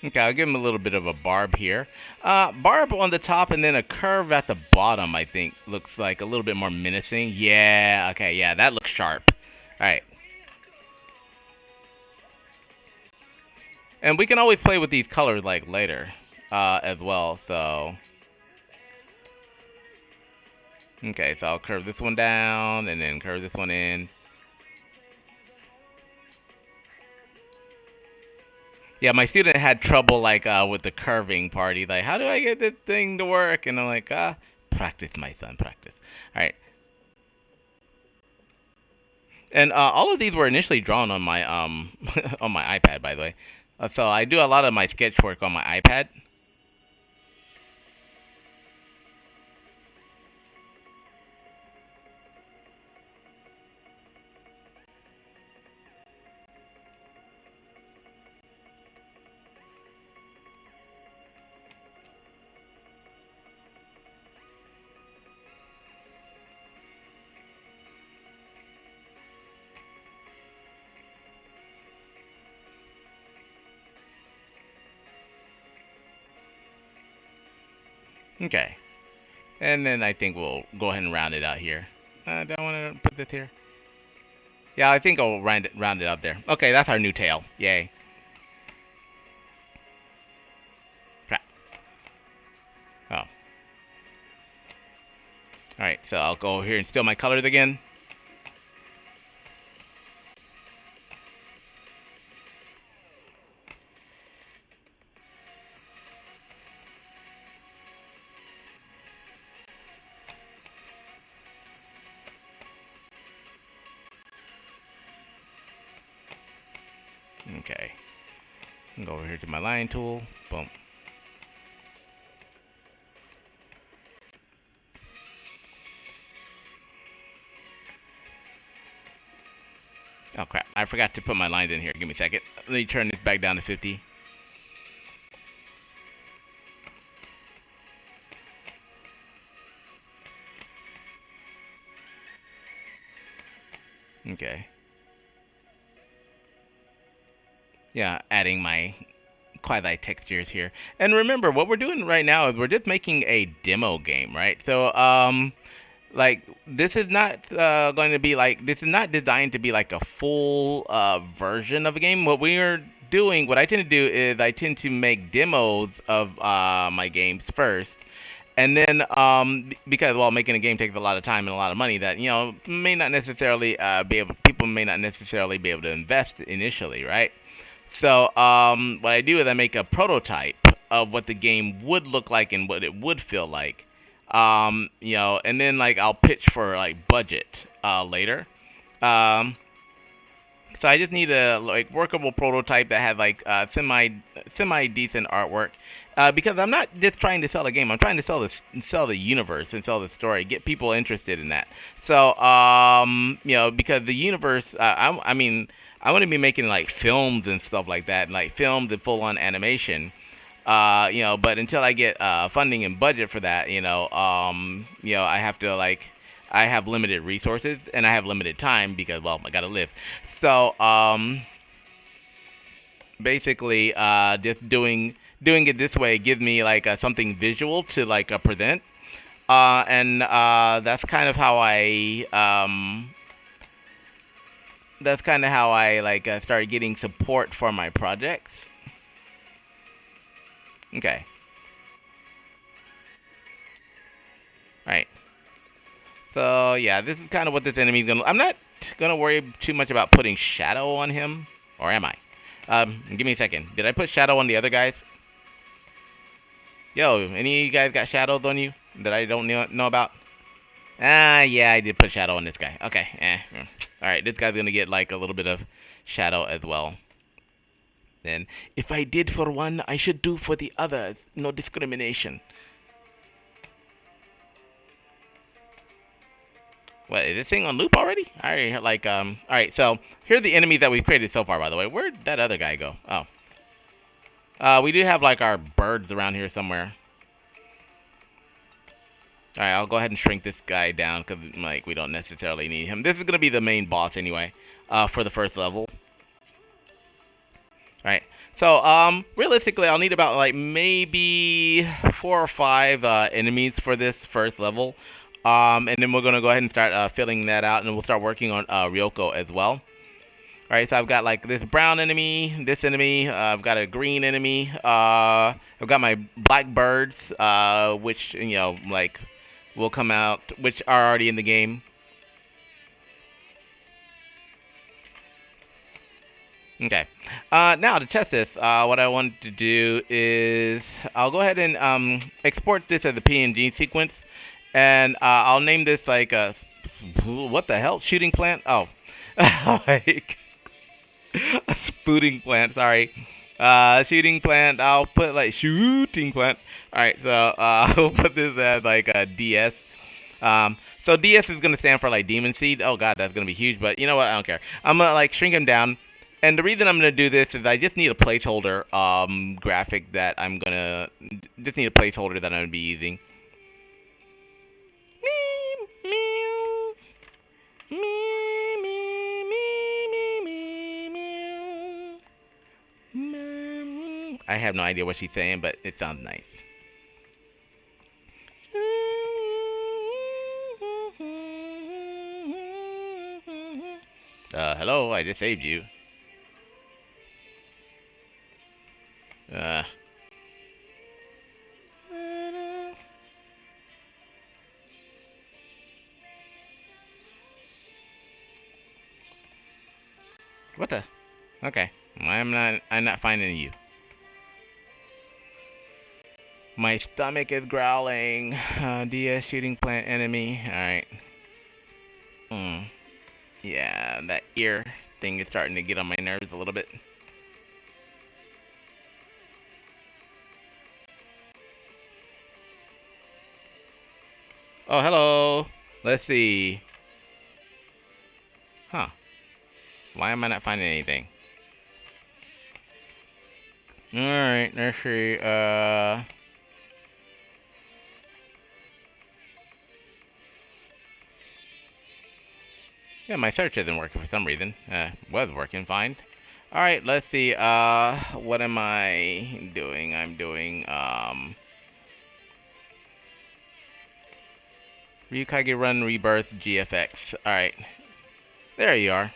Okay, I'll give him a little bit of a barb here. Barb on the top and then a curve at the bottom, I think, looks like a little bit more menacing. Yeah, okay, yeah, that looks sharp. Alright. And we can always play with these colors, like, later, as well, so... Okay, so I'll curve this one down, and then curve this one in. Yeah, my student had trouble like with the curving part. He's like, how do I get this thing to work? And I'm like, practice, my son, practice. All right. And all of these were initially drawn on my on my iPad, by the way. So I do a lot of my sketch work on my iPad. Okay. And then I think we'll go ahead and round it out here. Do I want to put this here? Yeah, I think I'll round it out there. Okay, that's our new tail. Yay. Crap. Oh. Alright, so I'll go here and steal my colors again. Okay. Go over here to my line tool. Boom. Oh crap, I forgot to put my lines in here. Give me a second. Let me turn this back down to 50. Okay. Yeah, adding my quasi textures here. And remember, what we're doing right now is we're just making a demo game, right? So, like, this is not going to be like, this is not designed to be like a full version of a game. What we are doing, what I tend to do is I tend to make demos of my games first. And then, because, well, making a game takes a lot of time and a lot of money that, you know, may not necessarily people may not necessarily be able to invest initially, right? So what I do is I make a prototype of what the game would look like and what it would feel like. And then like I'll pitch for like budget later. Um, so I just need a like workable prototype that has like semi decent artwork. Because I'm not just trying to sell a game. I'm trying to sell the universe and sell the story, get people interested in that. So because the universe, I mean, I want to be making like films and stuff like that, and like films and full on animation. But until I get funding and budget for that, I have to like I have limited resources and I have limited time because well, I gotta live. So basically, just doing it this way gives me like something visual to like present, and that's kind of how I like started getting support for my projects. Okay. Right. So yeah, this is kind of what this enemy is gonna. I'm not gonna worry too much about putting shadow on him, or am I? Give me a second. Did I put shadow on the other guys? Yo, any of you guys got shadows on you that I don't know about? Ah, yeah, I did put shadow on this guy. Okay, all right, this guy's gonna get like a little bit of shadow as well. Then, if I did for one, I should do for the others. No discrimination. What, is this thing on loop already? Alright, like, alright, so, here are the enemies that we've created so far, by the way. Where'd that other guy go? Oh. We do have, like, our birds around here somewhere. Alright, I'll go ahead and shrink this guy down, because, like, we don't necessarily need him. This is gonna be the main boss, anyway, for the first level. Alright, so, realistically, I'll need about, like, maybe 4 or 5, enemies for this first level. And then we're going to go ahead and start filling that out, and we'll start working on Ryoko as well. Alright, so I've got like this brown enemy, this enemy, I've got a green enemy, I've got my black birds, which, like, will come out, which are already in the game. Okay, now to test this, what I want to do is, I'll go ahead and export this as a PNG sequence, and I'll name this like what the hell? Shooting plant? Oh, like a spooting plant. Sorry, shooting plant. I'll put like shooting plant. All right, so I'll put this as like a DS. So DS is gonna stand for like demon seed. Oh god, that's gonna be huge. But you know what? I don't care. I'm gonna like shrink him down. And the reason I'm gonna do this is I just need a placeholder graphic that I'm gonna just need a placeholder that I'm gonna be using. I have no idea what she's saying, but it sounds nice. Hello, I just saved you. What the? Okay, I'm not finding you. My stomach is growling. DS shooting plant enemy. Alright. Yeah, that ear thing is starting to get on my nerves a little bit. Oh, hello. Let's see. Huh. Why am I not finding anything? Alright, let's see. Yeah, my search isn't working for some reason. Was working fine. Alright, let's see. What am I doing? I'm doing, Ryukage Run Rebirth GFX. Alright. There you are.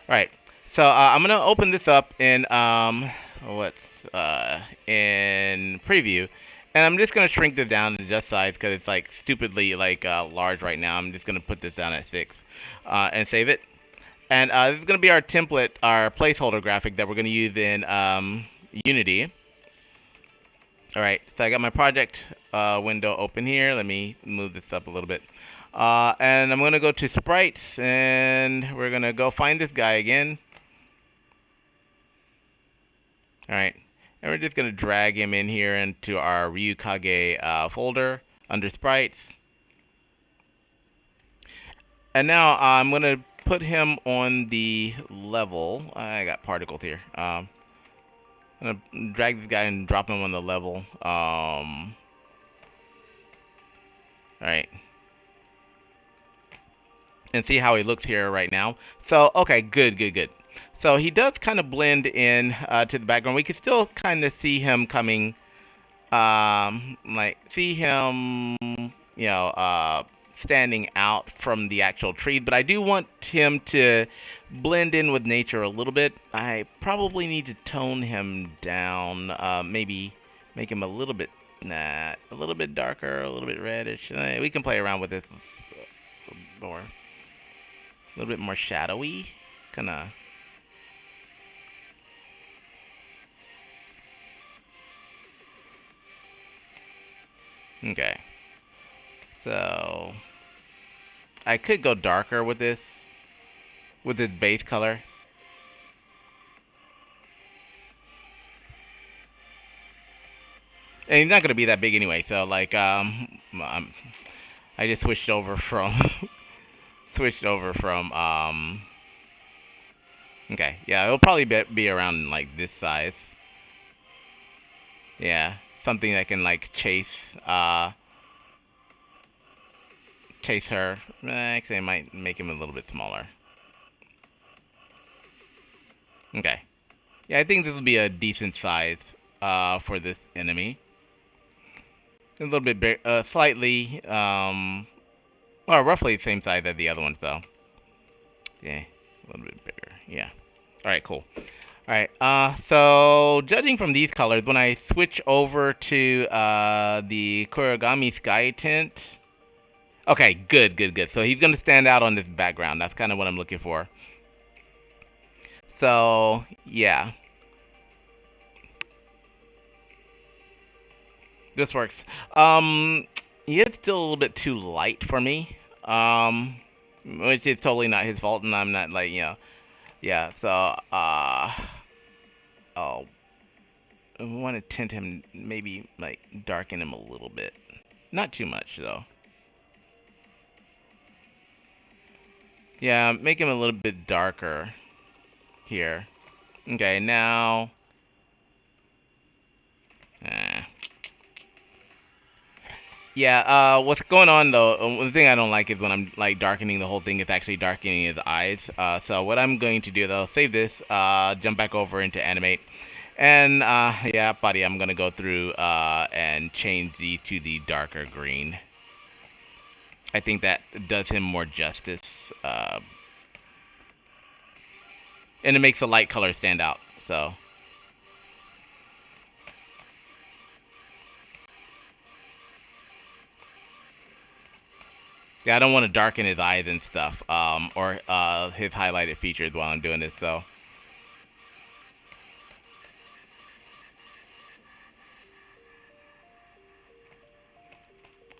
Alright. So, I'm gonna open this up in, in preview. And I'm just gonna shrink this down to just size because it's like stupidly like large right now. I'm just gonna put this down at 6 and save it. And this is going to be our template, our placeholder graphic that we're going to use in Unity. All right, so I got my project window open here. Let me move this up a little bit. And I'm going to go to sprites, and we're going to go find this guy again. All right, and we're just going to drag him in here into our Ryukage folder under sprites. And now I'm going to put him on the level. I got particles here. I'm going to drag this guy and drop him on the level. All right. And see how he looks here right now. So, okay, good. So he does kind of blend in to the background. We can still kind of see him coming, see him, standing out from the actual tree. But I do want him to blend in with nature a little bit. I probably need to tone him down, maybe make him a little bit darker, a little bit reddish. We can play around with this more. A little bit more shadowy, kinda. Okay. So I could go darker with this base color. And he's not gonna be that big anyway, so like I just switched over from okay, yeah, it'll probably be around like this size. Yeah, something that can like chase her. Actually, I might make him a little bit smaller. Okay. Yeah, I think this will be a decent size for this enemy. A little bit big, slightly, well, roughly the same size as the other ones, though. Yeah, a little bit bigger. Yeah. All right, cool. All right. So judging from these colors, when I switch over to the Kurogami Sky Tint, okay, good. So he's gonna stand out on this background. That's kind of what I'm looking for. So yeah. This works. He is still a little bit too light for me. Which is totally not his fault, and I'm not like, yeah. So, oh, I want to tint him, maybe like darken him a little bit, not too much though. Yeah, make him a little bit darker here. Okay, now. Yeah, what's going on though, one thing I don't like is when I'm like darkening the whole thing, it's actually darkening his eyes. So what I'm going to do though, save this, jump back over into animate, and yeah, buddy, I'm gonna go through and change these to the darker green. I think that does him more justice, and it makes the light color stand out, so. Yeah, I don't want to darken his eyes and stuff, or his highlighted features while I'm doing this, so.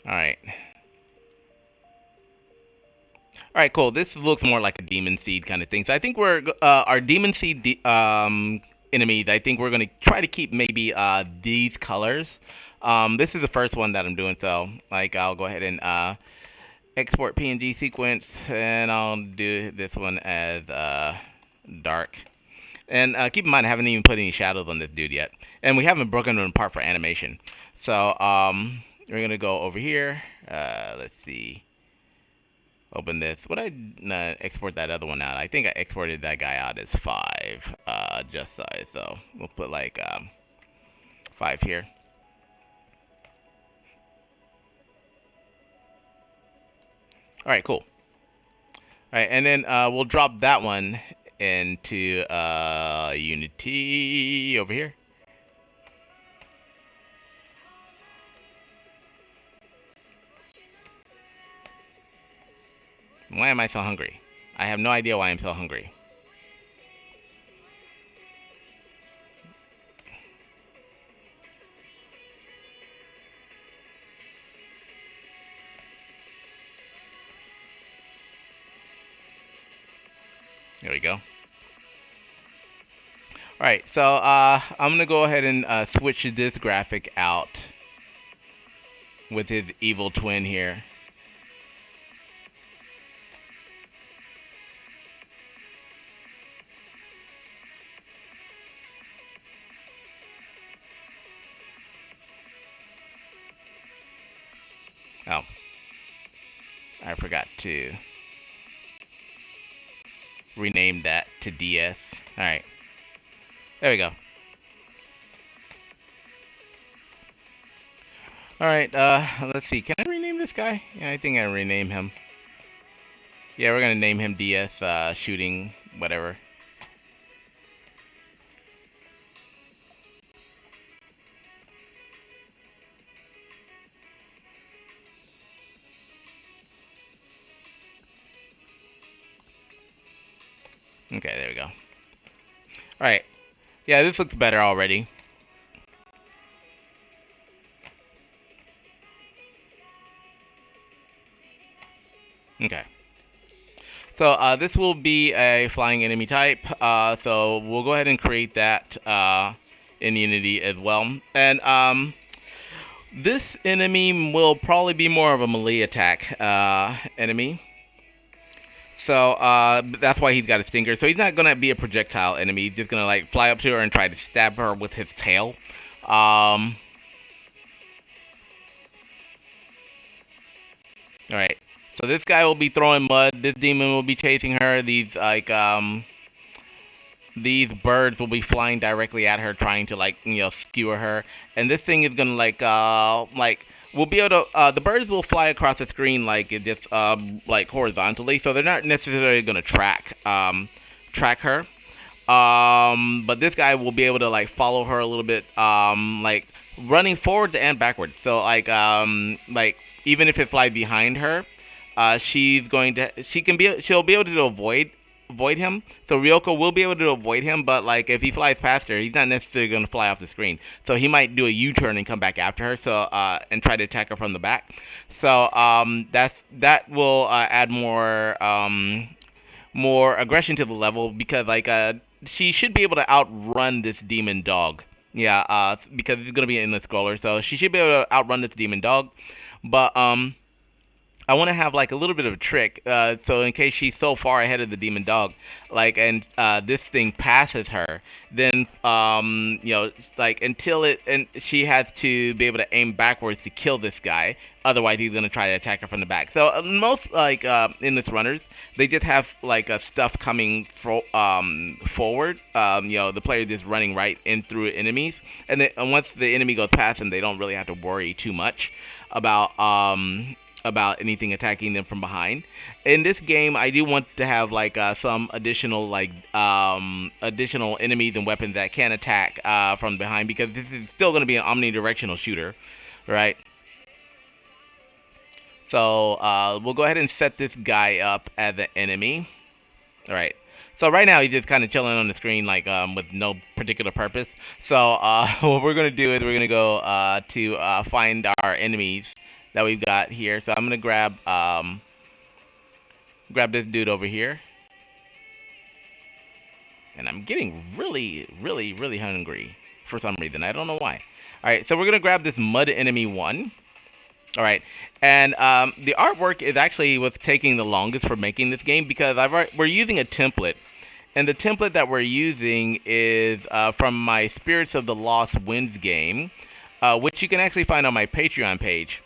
Alright. Alright, cool. This looks more like a Demon Seed kind of thing. So I think we're, our Demon Seed enemies, I think we're going to try to keep maybe these colors. This is the first one that I'm doing, so like I'll go ahead and export PNG sequence, and I'll do this one as dark. And keep in mind, I haven't even put any shadows on this dude yet, and we haven't broken them apart for animation. So we're gonna go over here. Let's see. Open this. Would I export that other one out? I think I exported that guy out as 5, just size. So we'll put like 5 here. All right, cool. All right, and then we'll drop that one into Unity over here. Why am I so hungry? I have no idea why I'm so hungry. There we go. Alright, so I'm gonna go ahead and switch this graphic out with his evil twin here. Oh, I forgot to rename that to DS. Alright, there we go. Alright, let's see. Can I rename this guy? Yeah, I think I rename him. Yeah, we're gonna name him DS, shooting, whatever. Okay, there we go. Alright. Yeah, this looks better already. Okay. So this will be a flying enemy type. So we'll go ahead and create that in Unity as well. And this enemy will probably be more of a melee attack enemy. So that's why he's got a stinger. So he's not gonna be a projectile enemy. He's just gonna like fly up to her and try to stab her with his tail. All right. So this guy will be throwing mud. This demon will be chasing her. These these birds will be flying directly at her, trying to like skewer her. And this thing is gonna like we'll be able to the birds will fly across the screen like it just like horizontally, so they're not necessarily gonna track her. But this guy will be able to like follow her a little bit, like running forwards and backwards. So like even if it flies behind her, she'll be able to avoid him. So Ryoko will be able to avoid him, but like if he flies faster, he's not necessarily going to fly off the screen. So he might do a U-turn and come back after her. So and try to attack her from the back. So that will add more aggression to the level, because like she should be able to outrun this demon dog. Yeah, because it's gonna be in the scroller, so she should be able to outrun this demon dog. But I want to have like a little bit of a trick, so in case she's so far ahead of the demon dog, like, and this thing passes her, then like and she has to be able to aim backwards to kill this guy. Otherwise, he's gonna try to attack her from the back. So most like in this runners, they just have like stuff coming forward. The player just running right in through enemies, and then once the enemy goes past them, they don't really have to worry too much about anything attacking them from behind. In this game, I do want to have like some additional like additional enemies and weapons that can attack from behind, because this is still going to be an omnidirectional shooter, right? So we'll go ahead and set this guy up as an enemy. All right. So right now he's just kind of chilling on the screen, like with no particular purpose. So what we're gonna do is we're gonna go to find our enemies that we've got here. So I'm gonna grab this dude over here, and I'm getting really hungry for some reason. I don't know why. All right, so we're gonna grab this mud enemy 1. All right, and the artwork is actually what's taking the longest for making this game, because we're using a template, and the template that we're using is from my Spirits of the Lost Winds game, which you can actually find on my Patreon page.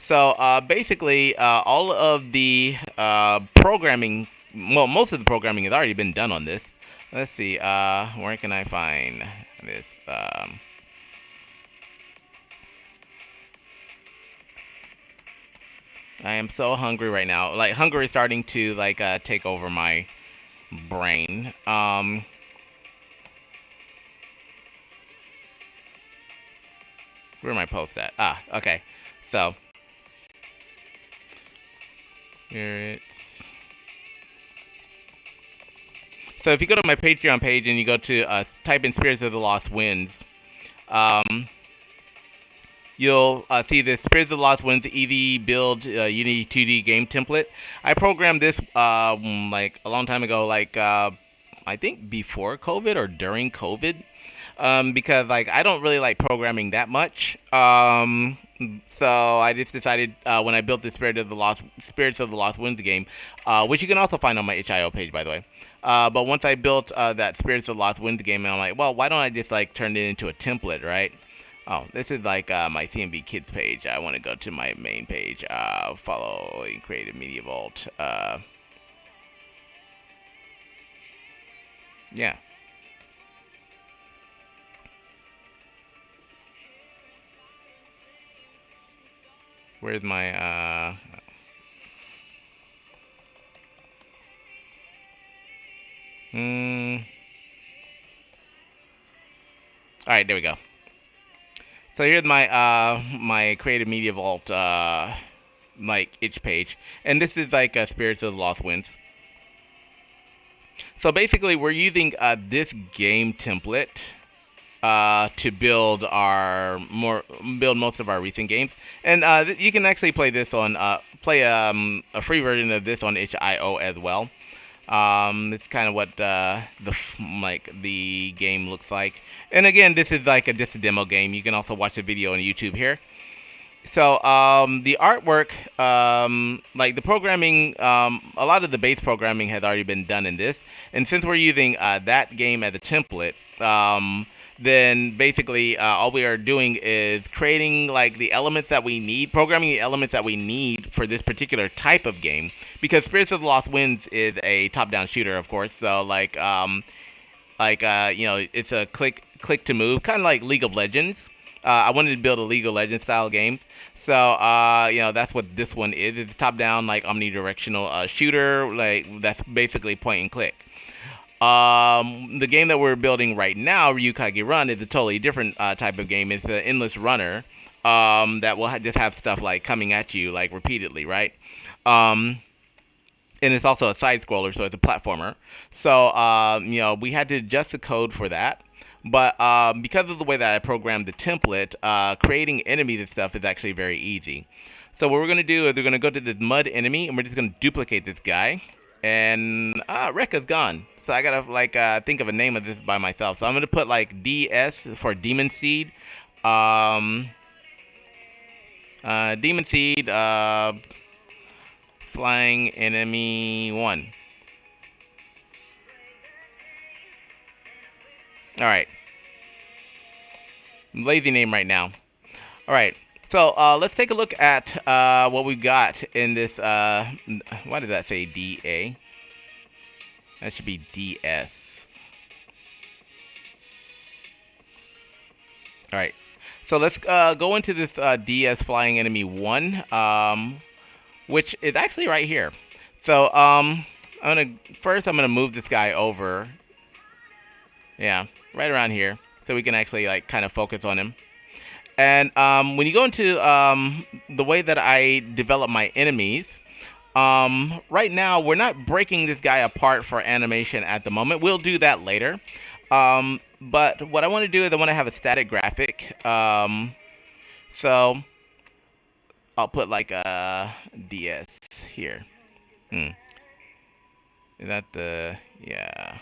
So basically, all of the programming, well, most of the programming has already been done on this. Let's see, where can I find this? I am so hungry right now. Like, hunger is starting to like take over my brain. Where am I post at? Ah, okay. So here it's So if you go to my Patreon page and you go to type in Spirits of the Lost Winds, you'll see the Spirits of the Lost Winds easy build Unity 2D game template. I programmed this like a long time ago, like I think before COVID or during COVID, because like I don't really like programming that much. So I just decided when I built the Spirits of the Lost Winds game, which you can also find on my itch.io page, by the way. But once I built that Spirits of the Lost Winds game, I'm like, well, why don't I just like turn it into a template, right? Oh, this is like my CMV Kids page. I want to go to my main page. Follow Creative Media Vault. Yeah. Where's my Alright, there we go. So here's my my Creative Media Vault like itch page, and this is like Spirits of the Lost Winds. So basically, we're using this game template to build most of our recent games, and you can actually play this on a free version of this on itch.io as well. It's kind of what the game looks like. And again, this is like just a demo game. You can also watch the video on YouTube here. So the artwork, like the programming, a lot of the base programming has already been done in this. And since we're using that game as a template, then basically all we are doing is creating like the elements that we need, programming the elements that we need for this particular type of game. Because Spirits of the Lost Winds is a top-down shooter, of course. So like you know, it's a click to move, kind of like League of Legends. I wanted to build a League of Legends style game. So, you know, that's what this one is. It's top-down, like, omnidirectional shooter, like, that's basically point and click. The game that we're building right now, Ryukage Run, is a totally different type of game. It's an endless runner that will just have stuff, like, coming at you, like, repeatedly, right? And it's also a side-scroller, so it's a platformer. So, you know, we had to adjust the code for that. But because of the way that I programmed the template, creating enemies and stuff is actually very easy. So what we're going to do is we're going to go to this mud enemy, and we're just going to duplicate this guy. And Rekka's gone. So I got to like think of a name of this by myself. So I'm going to put like DS for Demon Seed. Demon Seed, Flying Enemy 1. Alright. Lazy name right now. Alright. So let's take a look at what we've got in this. Why does that say DA? That should be DS. Alright. So let's go into this DS Flying Enemy 1, which is actually right here. So I'm gonna move this guy over. Yeah, right around here, so we can actually like kind of focus on him. And when you go into the way that I develop my enemies, right now we're not breaking this guy apart for animation at the moment. We'll do that later. But what I want to do is I want to have a static graphic. So I'll put like a DS here. Is that the, yeah.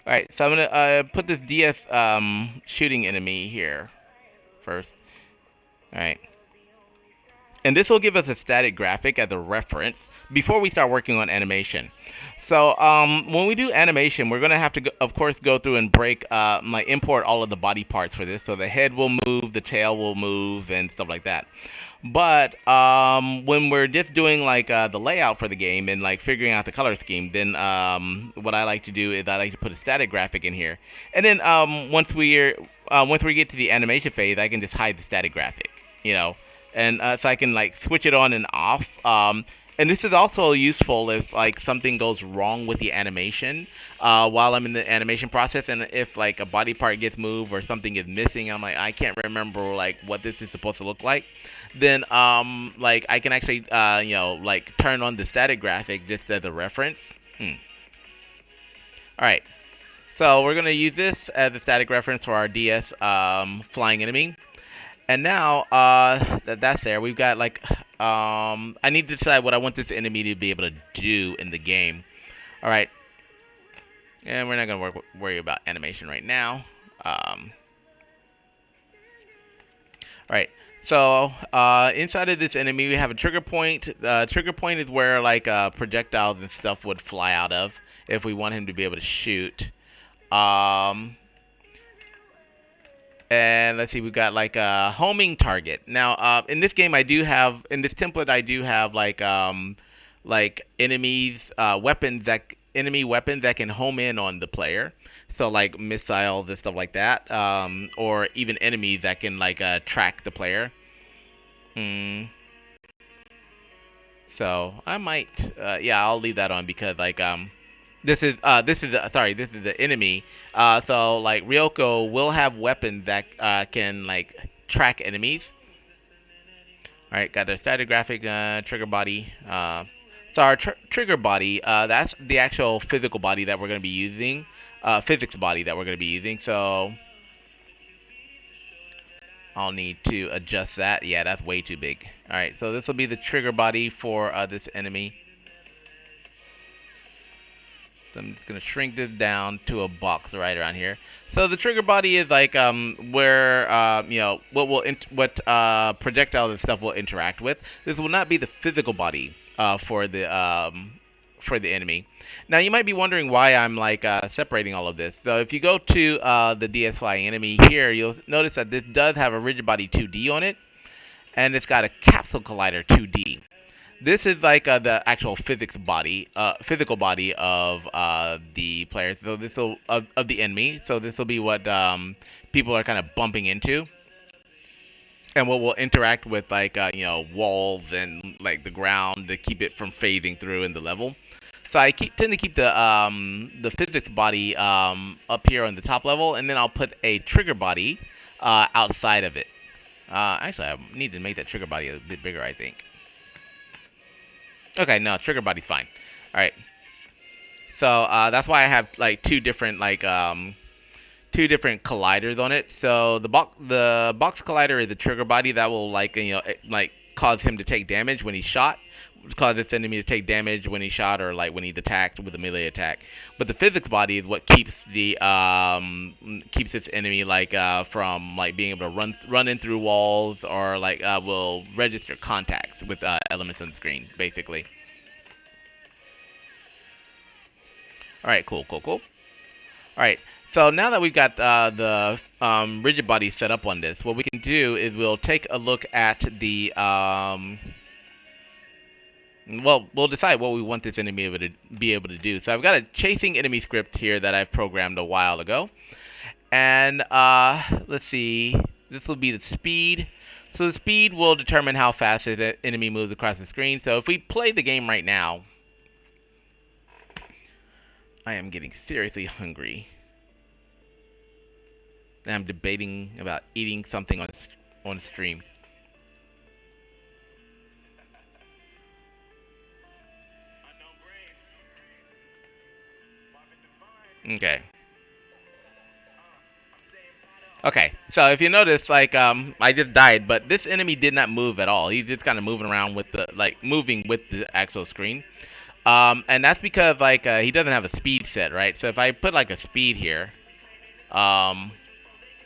Alright, so I'm going to put this DS shooting enemy here first. Alright. And this will give us a static graphic as a reference before we start working on animation. So when we do animation, we're going to have to, of course, go through and import all of the body parts for this. So the head will move, the tail will move, and stuff like that. But when we're just doing like the layout for the game and like figuring out the color scheme, then what I like to do is I like to put a static graphic in here, and then once we get to the animation phase, I can just hide the static graphic, you know, and so I can like switch it on and off. And this is also useful if like something goes wrong with the animation while I'm in the animation process, and if like a body part gets moved or something is missing, I'm like, I can't remember like what this is supposed to look like. Then like I can actually you know, like turn on the static graphic just as a reference. Alright, so we're going to use this as a static reference for our DS flying enemy. And now that's there, we've got like, I need to decide what I want this enemy to be able to do in the game. Alright, and we're not going to worry about animation right now. Alright, so inside of this enemy we have a trigger point. Trigger point is where like projectiles and stuff would fly out of if we want him to be able to shoot. And let's see, we've got like a homing target. Now in this game in this template I do have like enemies, enemy weapons that can home in on the player. So like missiles and stuff like that, or even enemies that can like track the player. So I might, yeah, I'll leave that on because like this is the enemy. So like Ryoko will have weapons that can like track enemies. All right, got the static graphic trigger body. So our trigger body, that's the actual physical body that we're going to be using. Physics body that we're going to be using, so I'll need to adjust that. Yeah, that's way too big. Alright, so this will be the trigger body for this enemy. So I'm just going to shrink this down to a box right around here. So the trigger body is like where you know, what projectiles and stuff will interact with. This will not be the physical body for the enemy. Now you might be wondering why I'm like separating all of this. So if you go to the DS flying enemy here, you'll notice that this does have a rigid body 2D on it, and it's got a capsule collider 2D. This is like the actual physical body of the player. So this will of the enemy. So this will be what people are kind of bumping into, and what will interact with like you know, walls and like the ground to keep it from phasing through in the level. So I tend to keep the physics body up here on the top level, and then I'll put a trigger body outside of it. Actually, I need to make that trigger body a bit bigger, I think. Okay, no, trigger body's fine. All right. So that's why I have like two different colliders on it. So the box collider is the trigger body that will like, you know, like cause him to take damage when he's shot. Cause this enemy to take damage when he's shot, or like when he's attacked with a melee attack. But the physics body is what keeps the keeps this enemy like from like being able to run in through walls, or like will register contacts with elements on the screen, basically. All right, cool. All right. So now that we've got the rigid body set up on this, what we can do is we'll take a look at the well, we'll decide what we want this enemy to be able to do. So I've got a chasing enemy script here that I've programmed a while ago. And let's see, this will be the speed. So the speed will determine how fast the enemy moves across the screen. So if we play the game right now, I am getting seriously hungry. And I'm debating about eating something on stream. Okay. Okay, so if you notice, like, I just died, but this enemy did not move at all. He's just kind of moving around with the, like, moving with the actual screen. And that's because, like, he doesn't have a speed set, right? So if I put, like, a speed here, and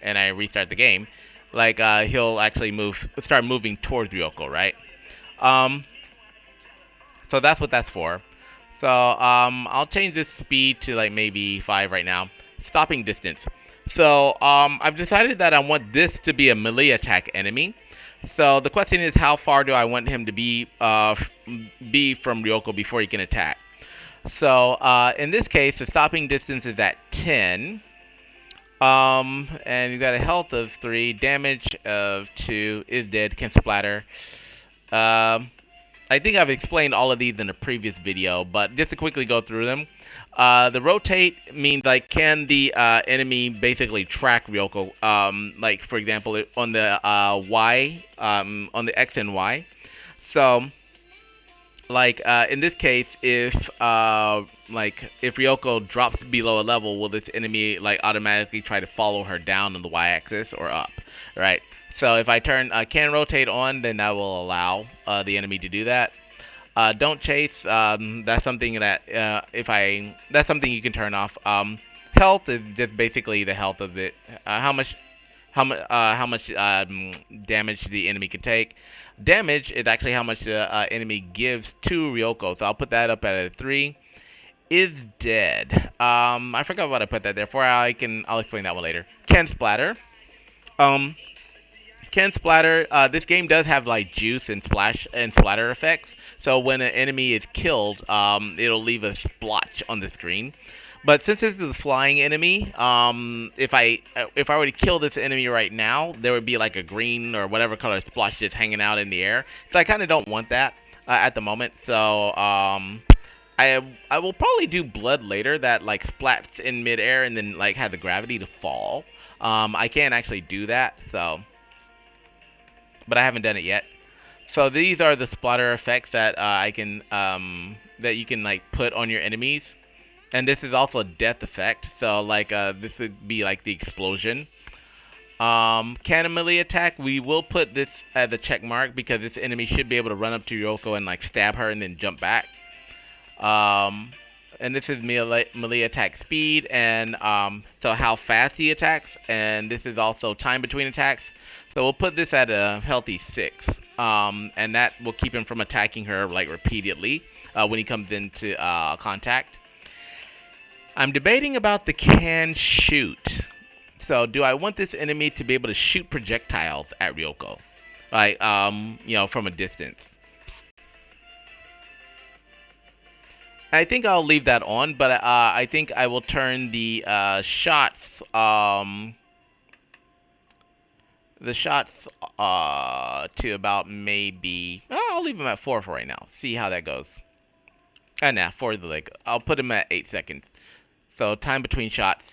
I restart the game, like, he'll actually start moving towards Ryoko, right? So that's what that's for. So, I'll change this speed to, like, maybe 5 right now. Stopping distance. So, I've decided that I want this to be a melee attack enemy. So, the question is, how far do I want him to be from Ryoko before he can attack? So, in this case, the stopping distance is at 10. And you got a health of 3, damage of 2, is dead, can splatter. I think I've explained all of these in a previous video, but just to quickly go through them. The rotate means, like, can the enemy basically track Ryoko? Like, for example, on the Y, on the X and Y. So, like in this case, if if Ryoko drops below a level, will this enemy like automatically try to follow her down on the y-axis or up, right? So if I turn can rotate on, then that will allow the enemy to do that. Don't chase. That's something that that's something you can turn off. Health is just basically the health of it. How much damage the enemy can take. Damage is actually how much the enemy gives to Ryoko. So I'll put that up at a 3. Is dead. I forgot what I put that there for. I'll explain that one later. Can splatter. Can splatter. This game does have like juice and splash and splatter effects. So when an enemy is killed, it'll leave a splotch on the screen. But since this is a flying enemy, if I were to kill this enemy right now, there would be like a green or whatever color splotch just hanging out in the air. So I kind of don't want that at the moment. So I will probably do blood later that like splats in midair and then like have the gravity to fall. I can't actually do that, so, but I haven't done it yet. So these are the splatter effects that that you can like put on your enemies. And this is also a death effect, so like this would be like the explosion. Can melee attack? We will put this as a check mark because this enemy should be able to run up to Ryoko and like stab her and then jump back. And this is melee attack speed and so how fast he attacks, and this is also time between attacks. So we'll put this at a healthy 6, and that will keep him from attacking her like repeatedly when he comes into contact. I'm debating about the can shoot. So, do I want this enemy to be able to shoot projectiles at Ryoko? Like, from a distance. I think I'll leave that on, but I think I will turn the shots, to about maybe, I'll leave them at 4 for right now. See how that goes. Nah, 4 is like, I'll put them at 8 seconds. So time between shots.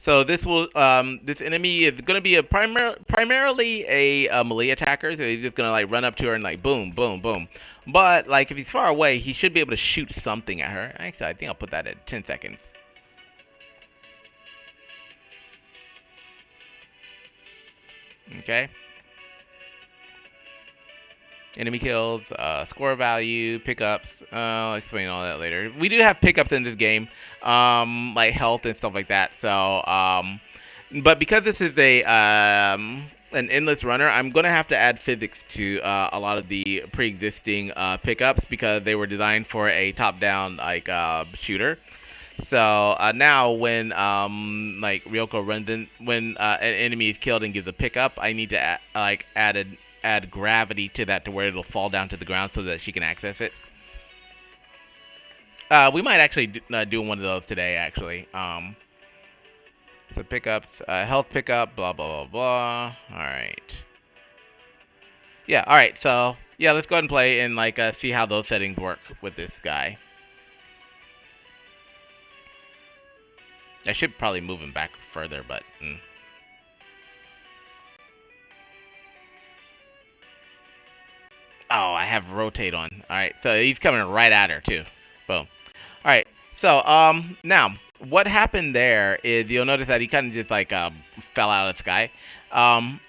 So this enemy is going to be primarily a melee attacker. So he's just going to like run up to her and like boom, boom, boom. But like if he's far away, he should be able to shoot something at her. Actually, I think I'll put that at 10 seconds. Okay. Enemy kills, score value, pickups. I'll explain all that later. We do have pickups in this game, like health and stuff like that. So, but because this is an endless runner, I'm gonna have to add physics to a lot of the pre-existing pickups because they were designed for a top-down like shooter. So now when like Ryoko runs in, when an enemy is killed and gives a pickup, I need to add gravity to that to where it'll fall down to the ground so that she can access it. We might actually do one of those today, actually. So pickups, health pickup, blah, blah, blah, blah. Alright. Yeah, alright, so, yeah, let's go ahead and play and, like, see how those settings work with this guy. I should probably move him back further, but... Oh, I have rotate on. Alright, so he's coming right at her, too. Boom. Alright, so, now, what happened there is you'll notice that he kind of just, like, fell out of the sky.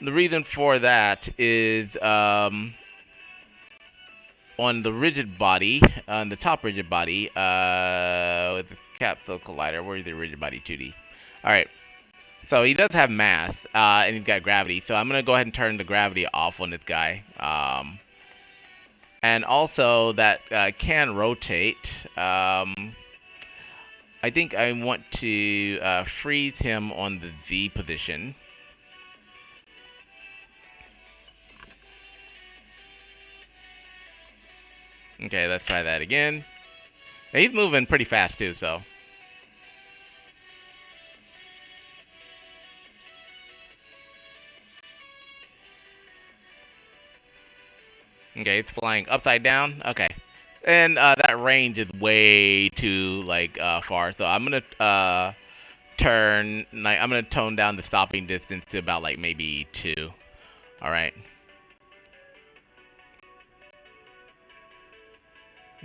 The reason for that is, on the rigid body, on the top rigid body, with the capsule collider, where's the rigid body 2D? Alright, so he does have mass, and he's got gravity, so I'm going to go ahead and turn the gravity off on this guy. And also that can rotate. I think I want to freeze him on the Z position. Okay, let's try that again. Now, he's moving pretty fast too, so. Okay, it's flying upside down. Okay. And that range is way too like far, so I'm gonna I'm gonna tone down the stopping distance to about like maybe 2. All right.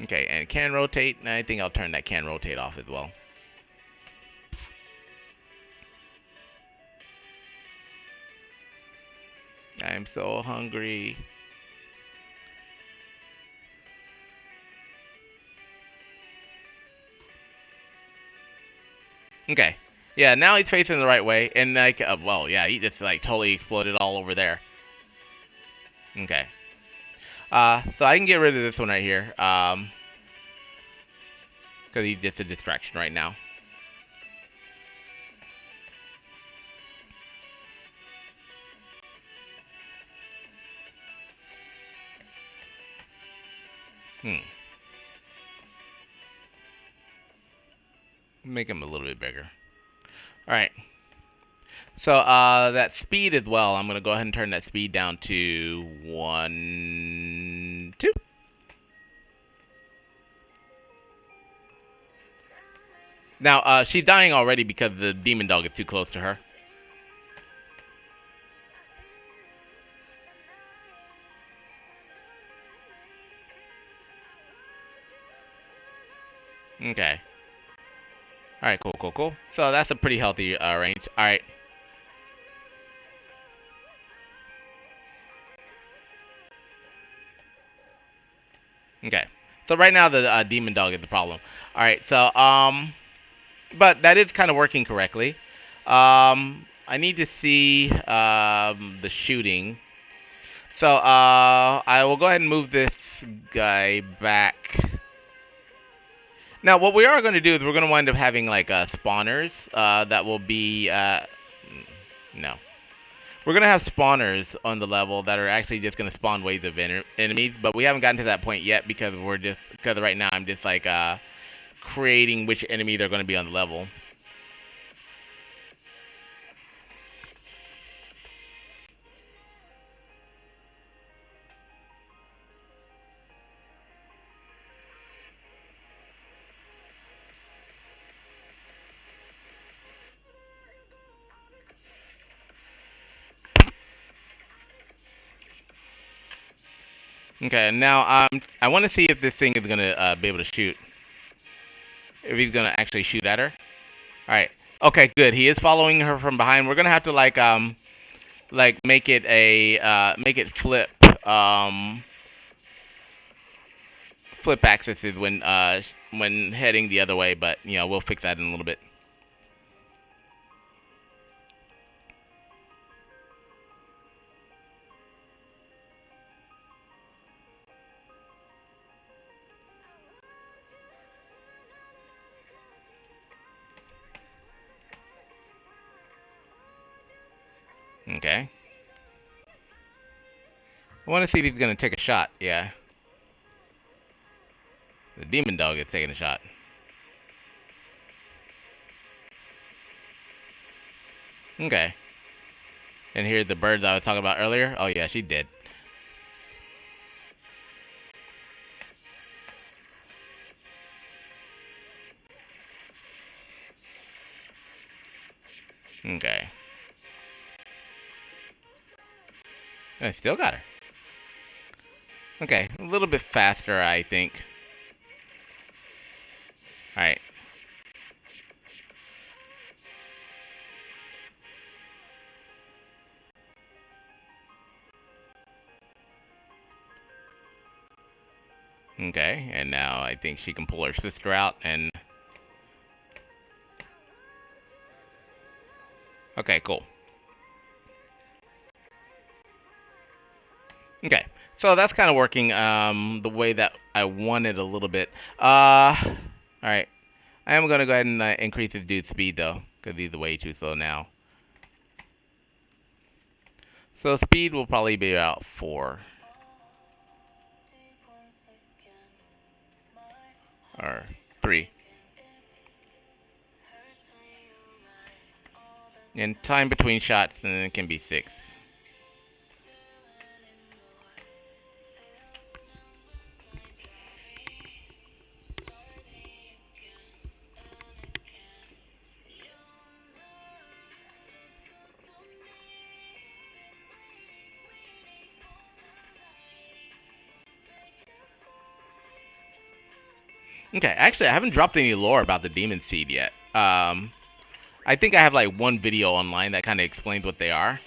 Okay, and can rotate. I think I'll turn that can rotate off as well. I'm so hungry. Okay. Yeah, now he's facing the right way, and like, well, yeah, he just like totally exploded all over there. Okay. So I can get rid of this one right here, because he's just a distraction right now. Make him a little bit bigger. All right. So that speed as well, I'm gonna go ahead and turn that speed down to 1, 2. Now she's dying already because the demon dog is too close to her. Okay. All right, cool. So that's a pretty healthy range. All right. Okay. So right now the demon dog is the problem. All right. So but that is kind of working correctly. I need to see the shooting. So I will go ahead and move this guy back. Now, what we are going to do is we're going to wind up having like spawners that will be no. We're going to have spawners on the level that are actually just going to spawn waves of enemies, but we haven't gotten to that point yet because right now I'm just like creating which enemy they're going to be on the level. Okay, now I want to see if this thing is gonna be able to shoot. If he's gonna actually shoot at her. All right. Okay, good. He is following her from behind. We're gonna have to like make it flip flip axis when heading the other way. But you know we'll fix that in a little bit. Okay. I want to see if he's gonna take a shot. Yeah. The demon dog is taking a shot. Okay. And here's the birds I was talking about earlier. Oh yeah, she did. Okay. I still got her. Okay, a little bit faster, I think. Alright. Okay, and now I think she can pull her sister out and... Okay, cool. Okay, so that's kind of working the way that I wanted a little bit. Alright. I am going to go ahead and increase this dude's speed, though, because he's way too slow now. So speed will probably be about 4. Or 3. And time between shots, and it can be 6. Okay, actually, I haven't dropped any lore about the Demon Seed yet. I think I have like one video online that kind of explains what they are.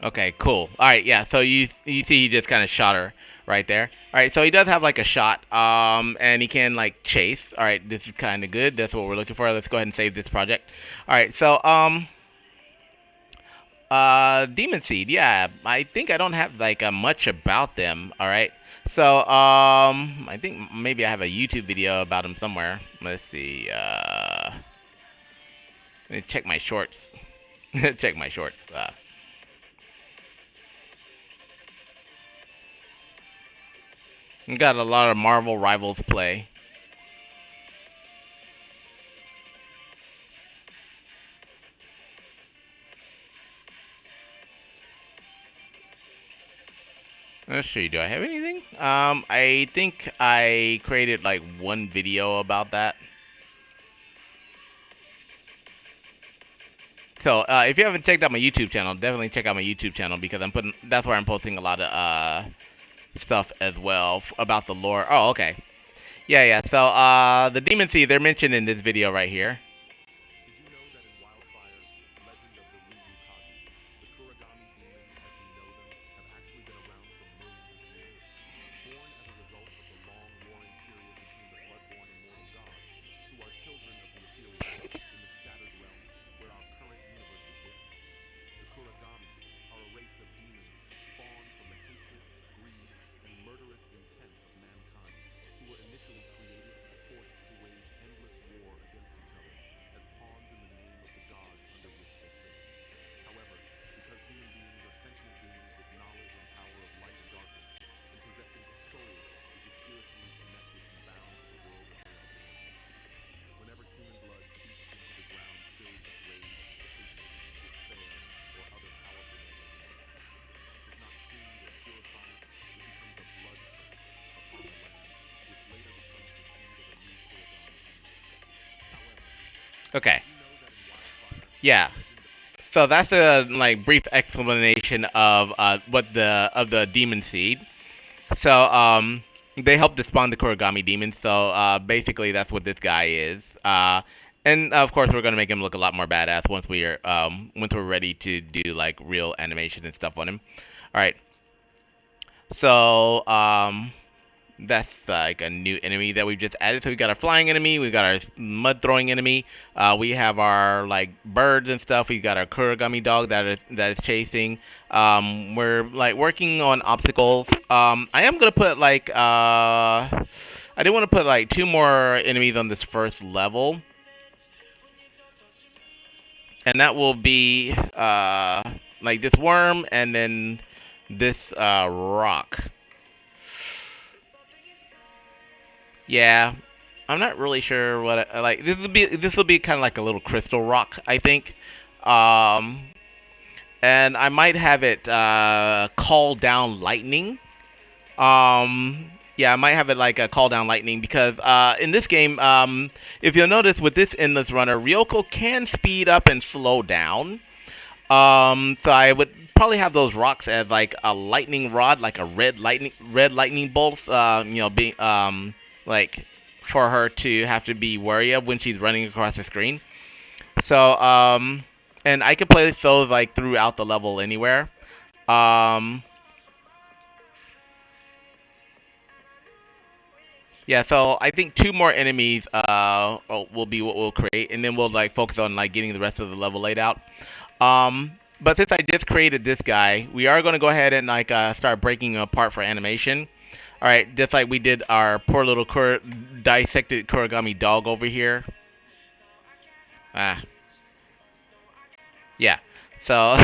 Okay, cool. All right, yeah. So you see, he just kind of shot her right there. All right, so he does have like a shot, and he can like chase. All right, this is kind of good. That's what we're looking for. Let's go ahead and save this project. All right, so Demon Seed. Yeah, I think I don't have like much about them. All right. So, I think maybe I have a YouTube video about them somewhere. Let's see. Let me check my shorts. Check my shorts. Got a lot of Marvel Rivals play. Let's see, do I have anything? I think I created like one video about that. So, if you haven't checked out my YouTube channel, definitely check out my YouTube channel because that's where I'm posting a lot of stuff as well about the lore. Oh, okay. Yeah. So, the Demon Seed, they're mentioned in this video right here. Did you know that in WildFIRE, Legend of the Ryukage, the Kurogami demons as we know them have actually been around for millions of years? Born as a result of the long warring period between the bloodborne immortal gods, who are children of the Ethereals, in the shattered realm where our current universe exists. The Kurogami are a race of demons spawned from the hatred, greed, and murderous intent of mankind, who were initially created and forced to wage endless war against each other as pawns in the name of the gods under which they serve. However, because human beings are sentient beings with knowledge and power of light and darkness, and possessing a soul which is spiritually connected and bound to the world that they are born into, whenever human blood seeps into the ground filled with rage, hatred, despair, or other powerful negative emotions, if not cleaned or purified, it becomes a blood curse upon the land, which later becomes the seed of a new Kurogami demon. However, Okay. did you know that in WildFIRE, Yeah. Legend So that's a like brief explanation of the Demon Seed. So they help to spawn the Kurogami demons. So basically that's what this guy is. And of course we're gonna make him look a lot more badass once we're ready to do like real animation and stuff on him. All right. So that's like a new enemy that we've just added. So we got our flying enemy, we got our mud throwing enemy, we have our like birds and stuff. We got our Kurogami dog that is chasing. We're like working on obstacles. I am gonna put like I did want to put like two more enemies on this first level, and that will be like this worm and then this rock. Yeah, I'm not really sure what like. This will be kind of like a little crystal rock, I think. Um, and I might have it call down lightning. Yeah, I might have it like a call down lightning because in this game, if you'll notice with this endless runner, Ryoko can speed up and slow down. So I would probably have those rocks as like a lightning rod, like a red lightning bolts. Being like for her to have to be wary of when she's running across the screen. So and I could place those like throughout the level anywhere. Um, yeah, so I think two more enemies will be what we'll create, and then we'll like focus on like getting the rest of the level laid out. But since I just created this guy, we are going to go ahead and like start breaking him apart for animation. All right, just like we did our poor little dissected Kurogami dog over here. Ah, yeah. So,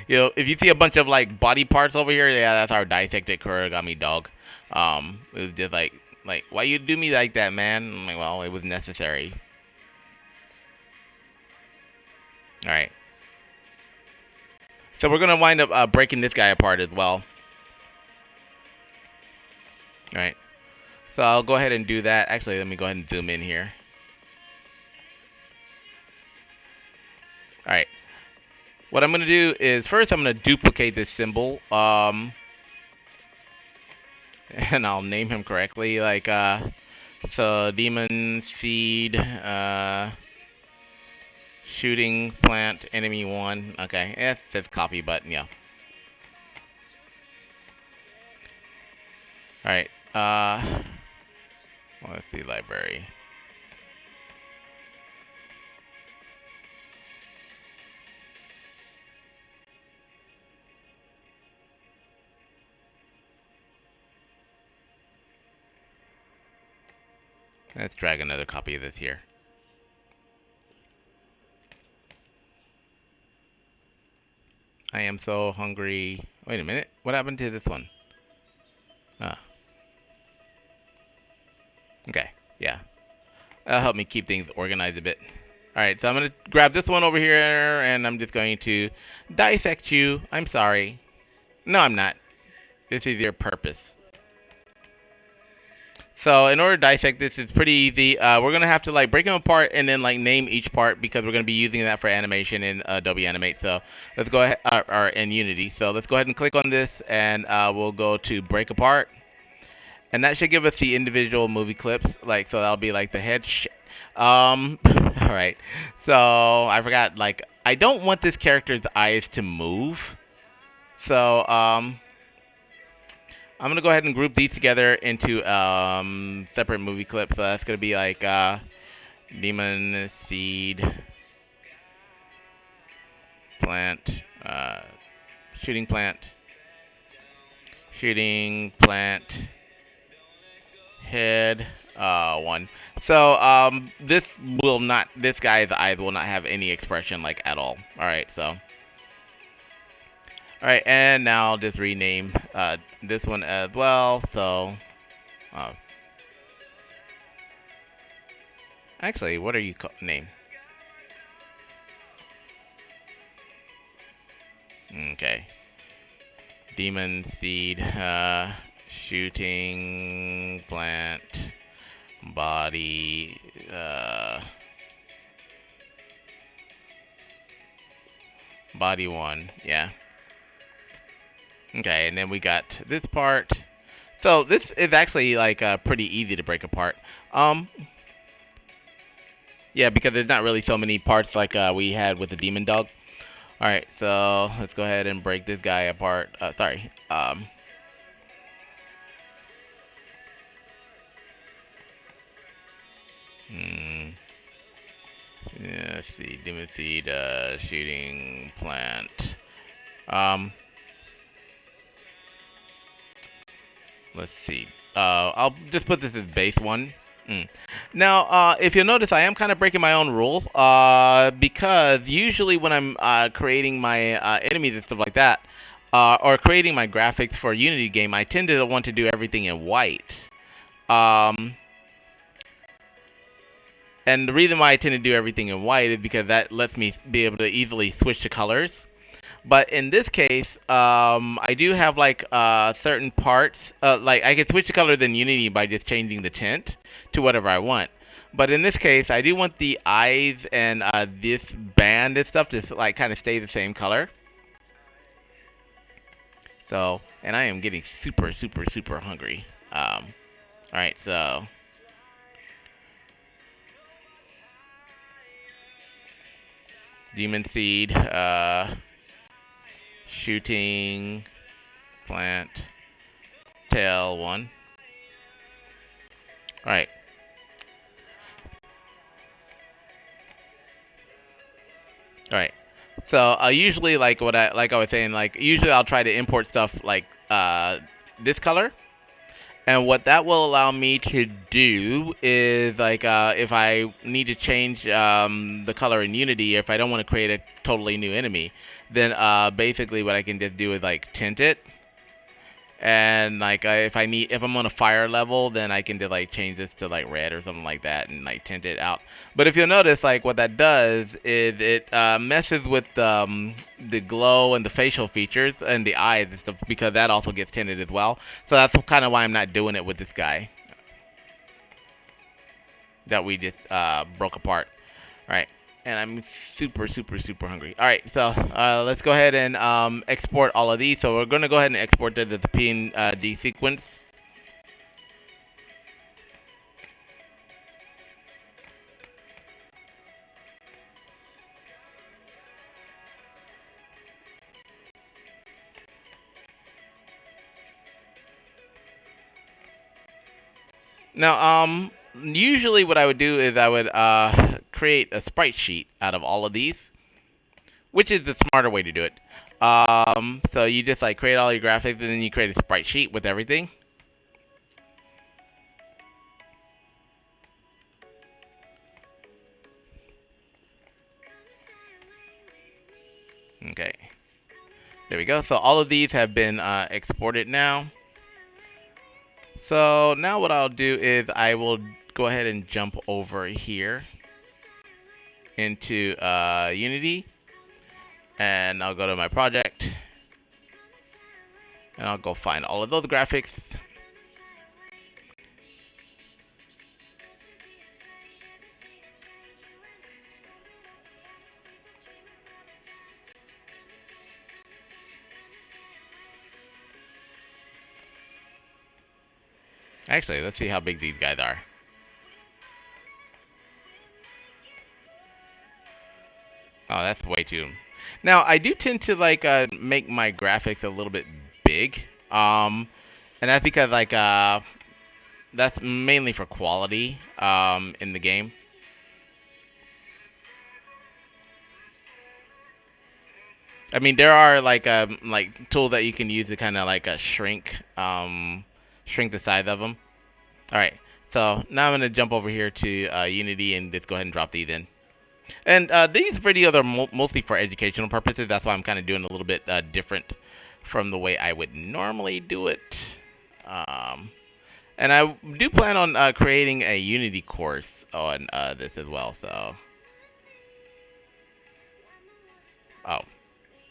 if you see a bunch of like body parts over here, yeah, that's our dissected Kurogami dog. It was just like, why you do me like that, man? I'm like, well, it was necessary. All right. So we're gonna wind up breaking this guy apart as well. All right. So I'll go ahead and do that. Actually, let me go ahead and zoom in here. All right. What I'm going to do is first I'm going to duplicate this symbol. and I'll name him correctly. Like, so demon seed, shooting plant, enemy 1. Okay, it says copy, but yeah. Alright, let's see, library. Let's drag another copy of this here. I am so hungry. Wait a minute. What happened to this one? Ah. Okay. Yeah. That'll help me keep things organized a bit. Alright, so I'm going to grab this one over here, and I'm just going to dissect you. I'm sorry. No, I'm not. This is your purpose. So in order to dissect this, it's pretty easy. We're gonna have to like break them apart and then like name each part because we're gonna be using that for animation in Adobe Animate. So let's go ahead, or in Unity. So let's go ahead and click on this, and we'll go to break apart, and that should give us the individual movie clips. Like so, that'll be like the head. All right. So I forgot. Like I don't want this character's eyes to move. So I'm gonna go ahead and group these together into separate movie clips. So that's gonna be like demon seed plant, shooting plant, head 1. So this guy's eyes will not have any expression like at all. All right, so. Alright, and now I'll just rename this one as well, so... actually, what are you named? Okay. Demon seed, shooting plant, body, body 1, yeah. Okay, and then we got this part. So this is actually like pretty easy to break apart. Yeah, because there's not really so many parts like we had with the demon dog. All right, so let's go ahead and break this guy apart. Sorry. Yeah, let's see, demon seed, shooting plant. Let's see. I'll just put this as base 1. Now, if you'll notice, I am kind of breaking my own rule, because usually when I'm creating my enemies and stuff like that, or creating my graphics for a Unity game, I tend to want to do everything in white. And the reason why I tend to do everything in white is because that lets me be able to easily switch the colors. But in this case, I do have like certain parts, like I can switch the colors in Unity by just changing the tint to whatever I want. But in this case, I do want the eyes and this band and stuff to like kind of stay the same color. So, and I am getting super, super, super hungry. All right, so. Demon seed, shooting plant, tail 1. All right. All right. So usually, like I was saying, like usually I'll try to import stuff like this color. And what that will allow me to do is, like, if I need to change the color in Unity, if I don't want to create a totally new enemy, then basically what I can just do is, like, tint it. And, like, if I'm on a fire level, then I can just, like, change this to, like, red or something like that and, like, tint it out. But if you'll notice, like, what that does is it messes with the glow and the facial features and the eyes and stuff, because that also gets tinted as well. So that's kind of why I'm not doing it with this guy that we just broke apart. All right. And I'm super, super, super hungry. All right, so let's go ahead and export all of these. So we're going to go ahead and export the PNG sequence. Now, usually what I would do is I would create a sprite sheet out of all of these, which is the smarter way to do it. So you just like create all your graphics and then you create a sprite sheet with everything. Okay. There we go. So all of these have been exported now. So now what I'll do is I will go ahead and jump over here into Unity. And I'll go to my project. And I'll go find all of those graphics. Actually, let's see how big these guys are. Oh, that's way too... Now, I do tend to like make my graphics a little bit big. And that's because like that's mainly for quality in the game. I mean, there are like tools that you can use to kind of like shrink the size of them. All right. So now I'm gonna jump over here to Unity and just go ahead and drop these in. And these videos are mostly for educational purposes. That's why I'm kind of doing a little bit different from the way I would normally do it. And I do plan on creating a Unity course on this as well. So, oh,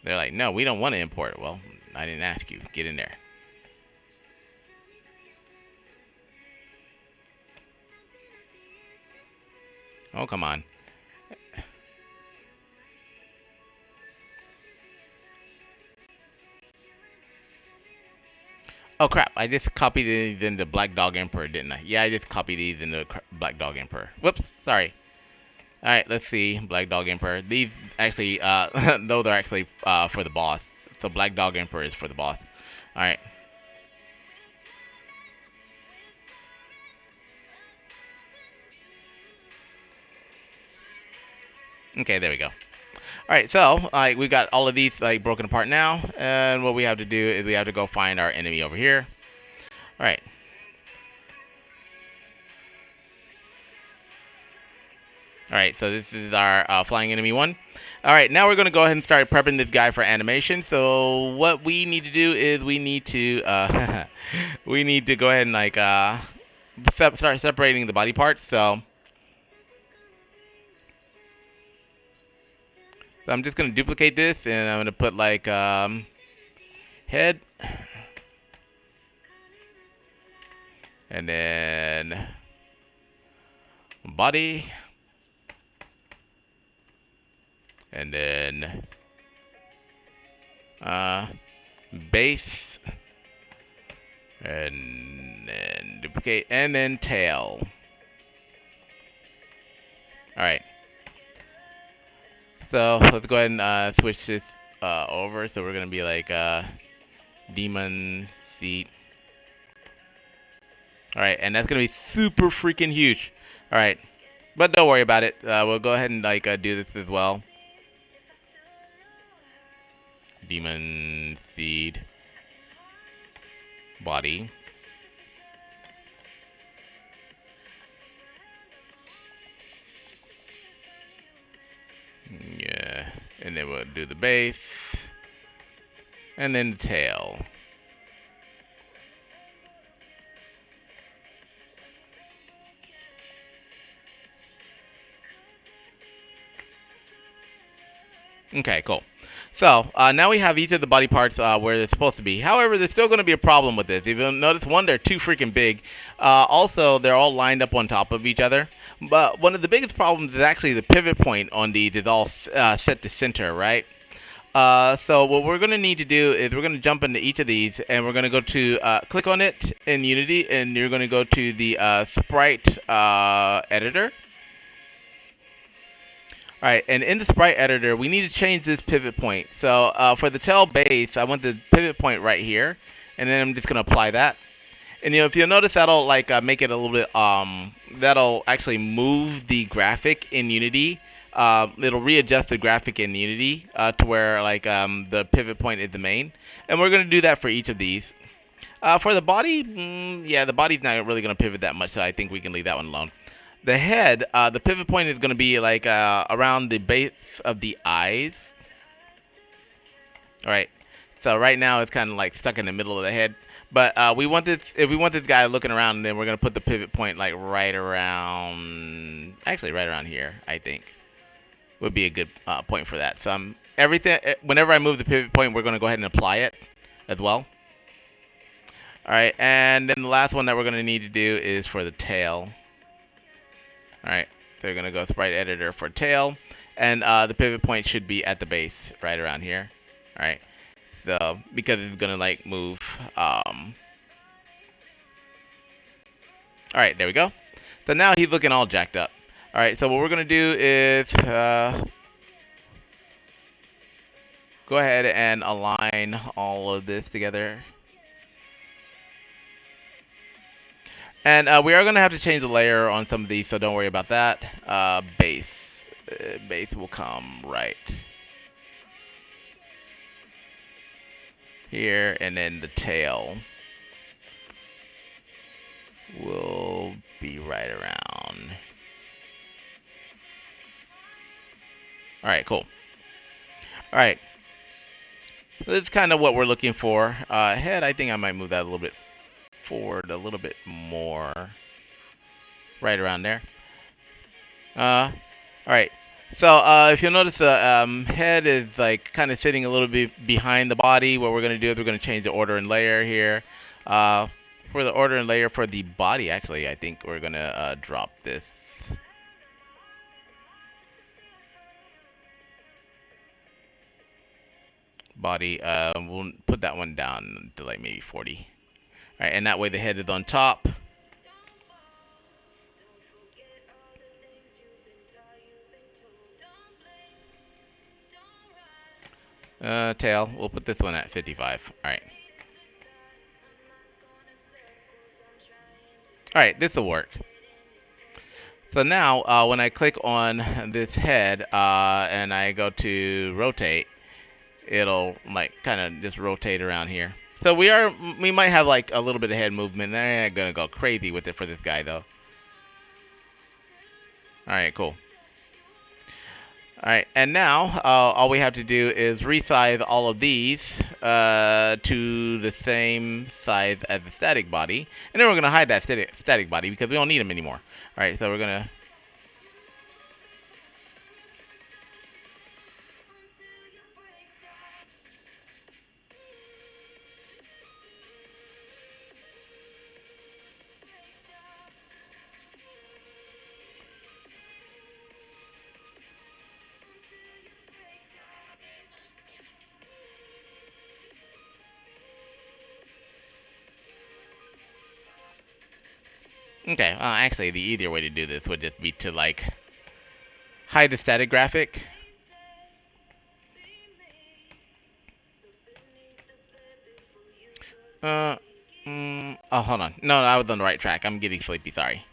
they're like, no, we don't want to import it. Well, I didn't ask you. Get in there. Oh, come on. Oh crap, I just copied these into Black Dog Emperor, didn't I? Yeah, I just copied these into Black Dog Emperor. Whoops, sorry. Alright, let's see, Black Dog Emperor. These actually, those are actually for the boss. So Black Dog Emperor is for the boss. Alright. Okay, there we go. Alright, so we got all of these like broken apart now, and what we have to do is we have to go find our enemy over here. Alright. Alright, so this is our flying enemy 1. Alright, now we're going to go ahead and start prepping this guy for animation. So what we need to do is we need to we need to go ahead and like start separating the body parts. So I'm just going to duplicate this, and I'm going to put like head, and then body, and then base, and then duplicate, and then tail. Alright. So let's go ahead and switch this over. So we're gonna be like demon seat. All right, and that's gonna be super freaking huge. All right, but don't worry about it. We'll go ahead and like do this as well. Demon seed body. Yeah, and then we'll do the base, and then the tail. Okay, cool. So now we have each of the body parts where they're supposed to be. However, there's still going to be a problem with this. If you'll notice, one, they're too freaking big. Also, they're all lined up on top of each other. But one of the biggest problems is actually the pivot point on these is all set to center, right? So what we're going to need to do is we're going to jump into each of these, and we're going to go to click on it in Unity, and you're going to go to the sprite editor. Alright, and in the sprite editor, we need to change this pivot point. So for the tail base, I want the pivot point right here, and then I'm just going to apply that. And if you'll notice, that'll like make it a little bit that'll actually move the graphic in Unity. It'll readjust the graphic in Unity to where like the pivot point is the main, and we're gonna do that for each of these. For the body, yeah, the body's not really gonna pivot that much, so I think we can leave that one alone. The head, the pivot point is gonna be like around the base of the eyes. All right. So right now it's kind of like stuck in the middle of the head. But we want this. If we want this guy looking around, then we're gonna put the pivot point like right around. Actually, right around here. I think would be a good point for that. So everything. Whenever I move the pivot point, we're gonna go ahead and apply it as well. All right, and then the last one that we're gonna need to do is for the tail. All right. So we're gonna go sprite editor for tail, and the pivot point should be at the base, right around here. All right. So because it's gonna like move. All right, there we go. So now he's looking all jacked up. All right, so what we're gonna do is go ahead and align all of this together. And we are gonna have to change the layer on some of these, so don't worry about that. Base will come right here, and then the tail will be right around. All right, cool. All right, so that's kind of what we're looking for. Head, I think I might move that a little bit forward, a little bit more, right around there. All right. So if you'll notice, the head is like kind of sitting a little bit behind the body. What we're gonna do is we're gonna change the order and layer here. For the order and layer for the body, actually, I think we're gonna drop this. Body, we'll put that one down to like maybe 40. All right, and that way the head is on top. Tail, we'll put this one at 55. All right. All right, this will work. So now, when I click on this head and I go to rotate, it'll like kind of just rotate around here. So we might have like a little bit of head movement. I'm not gonna go crazy with it for this guy though. All right, cool. All right, and now all we have to do is resize all of these to the same size as the static body, and then we're gonna hide that static body because we don't need them anymore. All right, so we're gonna. Okay, actually, the easier way to do this would just be to like hide the static graphic. Oh, hold on. No, I was on the right track. I'm getting sleepy. Sorry.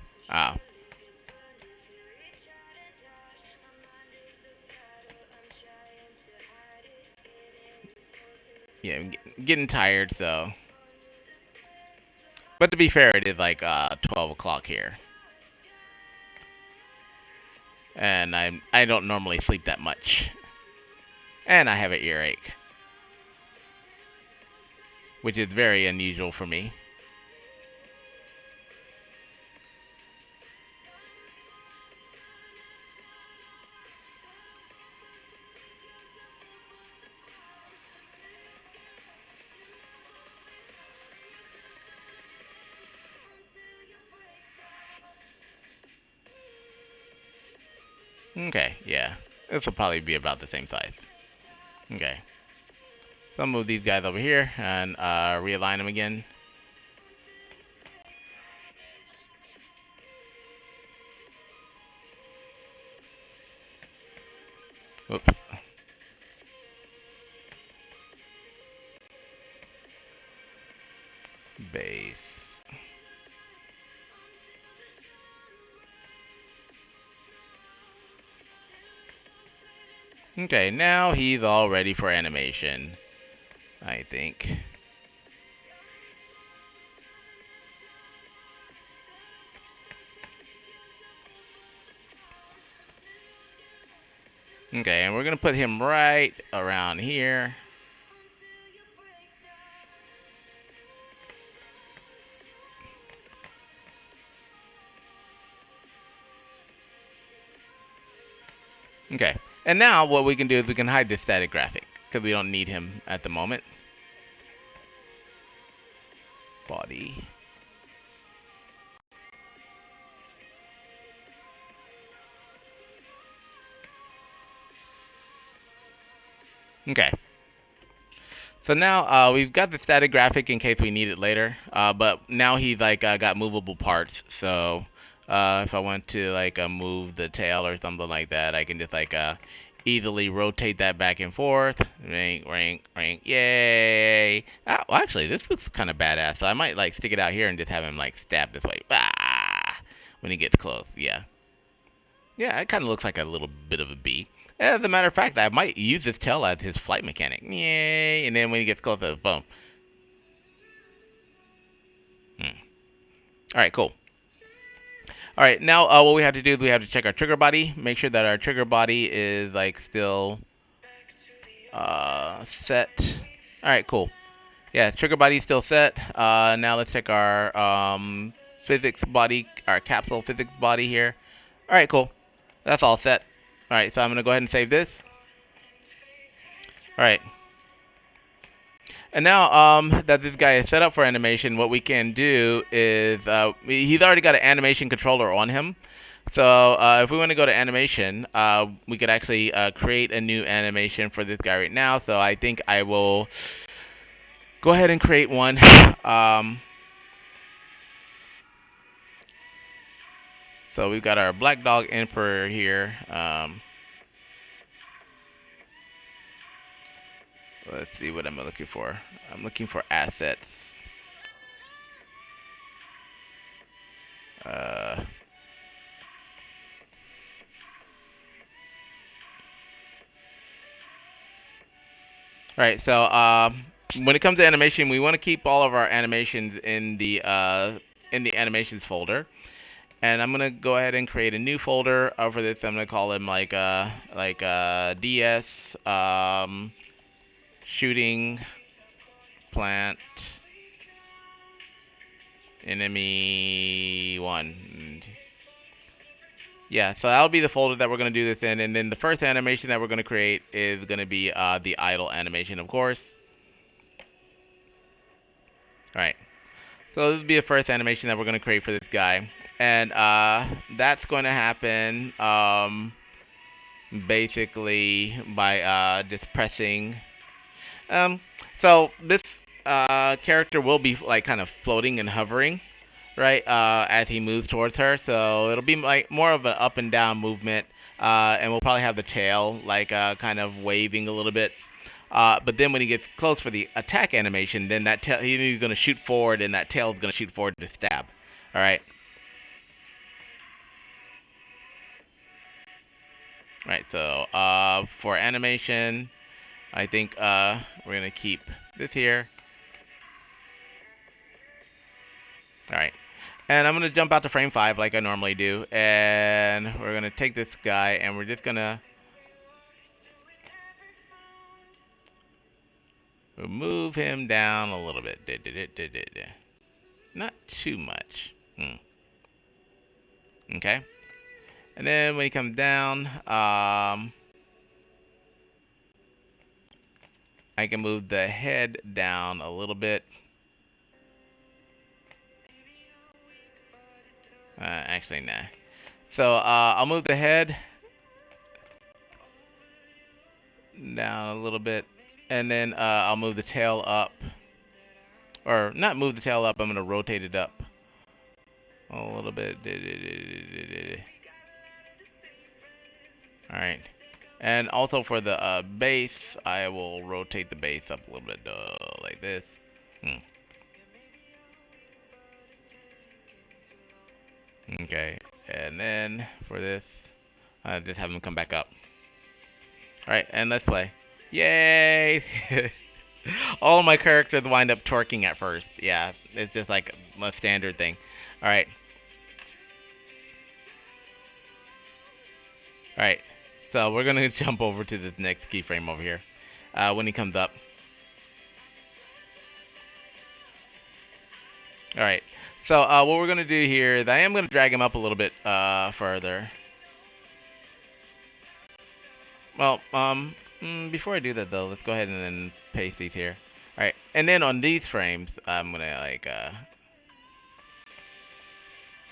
Yeah, I'm getting tired. So, but to be fair, it is like 12 o'clock here, and I don't normally sleep that much, and I have an earache, which is very unusual for me. Okay, yeah. This will probably be about the same size. Okay. So I'll move these guys over here and realign them again. Whoops. Base. Okay, now he's all ready for animation, I think. Okay, and we're gonna put him right around here. Okay, and now what we can do is we can hide this static graphic because we don't need him at the moment. Body. Okay. So now we've got the static graphic in case we need it later. But now he's like got movable parts. So if I want to like move the tail or something like that, I can just like easily rotate that back and forth. Ring, ring, ring. Yay! Well, actually, this looks kind of badass. So I might like stick it out here and just have him like stab this way. Ah! When he gets close. Yeah. Yeah, it kind of looks like a little bit of a bee. As a matter of fact, I might use this tail as his flight mechanic. Yay! And then when he gets closer, boom. All right, cool. All right, now what we have to do is we have to check our trigger body, make sure that our trigger body is like still set. All right, cool. Yeah, trigger body is still set. Now let's check our physics body, our capsule physics body here. All right, cool. That's all set. All right, so I'm gonna go ahead and save this. All right. And now that this guy is set up for animation, what we can do is he's already got an animation controller on him. So if we want to go to animation, we could actually create a new animation for this guy right now. So I think I will go ahead and create one. So we've got our Black Dog Emperor here. Let's see what I'm looking for. I'm looking for assets. Right. So when it comes to animation, we want to keep all of our animations in the animations folder. And I'm gonna go ahead and create a new folder for this. I'm gonna call him like DS shooting plant enemy 1. Yeah, so that'll be the folder that we're going to do this in. And then the first animation that we're going to create is going to be the idle animation, of course. Alright, so this will be the first animation that we're going to create for this guy. And that's going to happen basically by just pressing. So this character will be like kind of floating and hovering, right, as he moves towards her. So it'll be like more of an up and down movement, and we'll probably have the tail like kind of waving a little bit. But then when he gets close for the attack animation, then that tail he's going to shoot forward, and that tail is going to shoot forward to stab. All right. All right. So for animation, I think we're going to keep this here. All right. And I'm going to jump out to frame 5 like I normally do. And we're going to take this guy and we're just going to move him down a little bit. Not too much. Okay. And then when he comes down, I can move the head down a little bit. Actually, nah. So I'll move the head down a little bit, and then I'll move the tail up. Or not move the tail up, I'm going to rotate it up a little bit. Alright. And also for the base, I will rotate the base up a little bit like this. Okay, and then for this, just have them come back up. Alright, and let's play. Yay! All of my characters wind up twerking at first. Yeah, it's just like a standard thing. Alright. Alright, so we're gonna jump over to the next keyframe over here. When he comes up. Alright, so what we're gonna do here is I am gonna drag him up a little bit further. Well, before I do that though, let's go ahead and then paste these here. Alright, and then on these frames, I'm gonna like,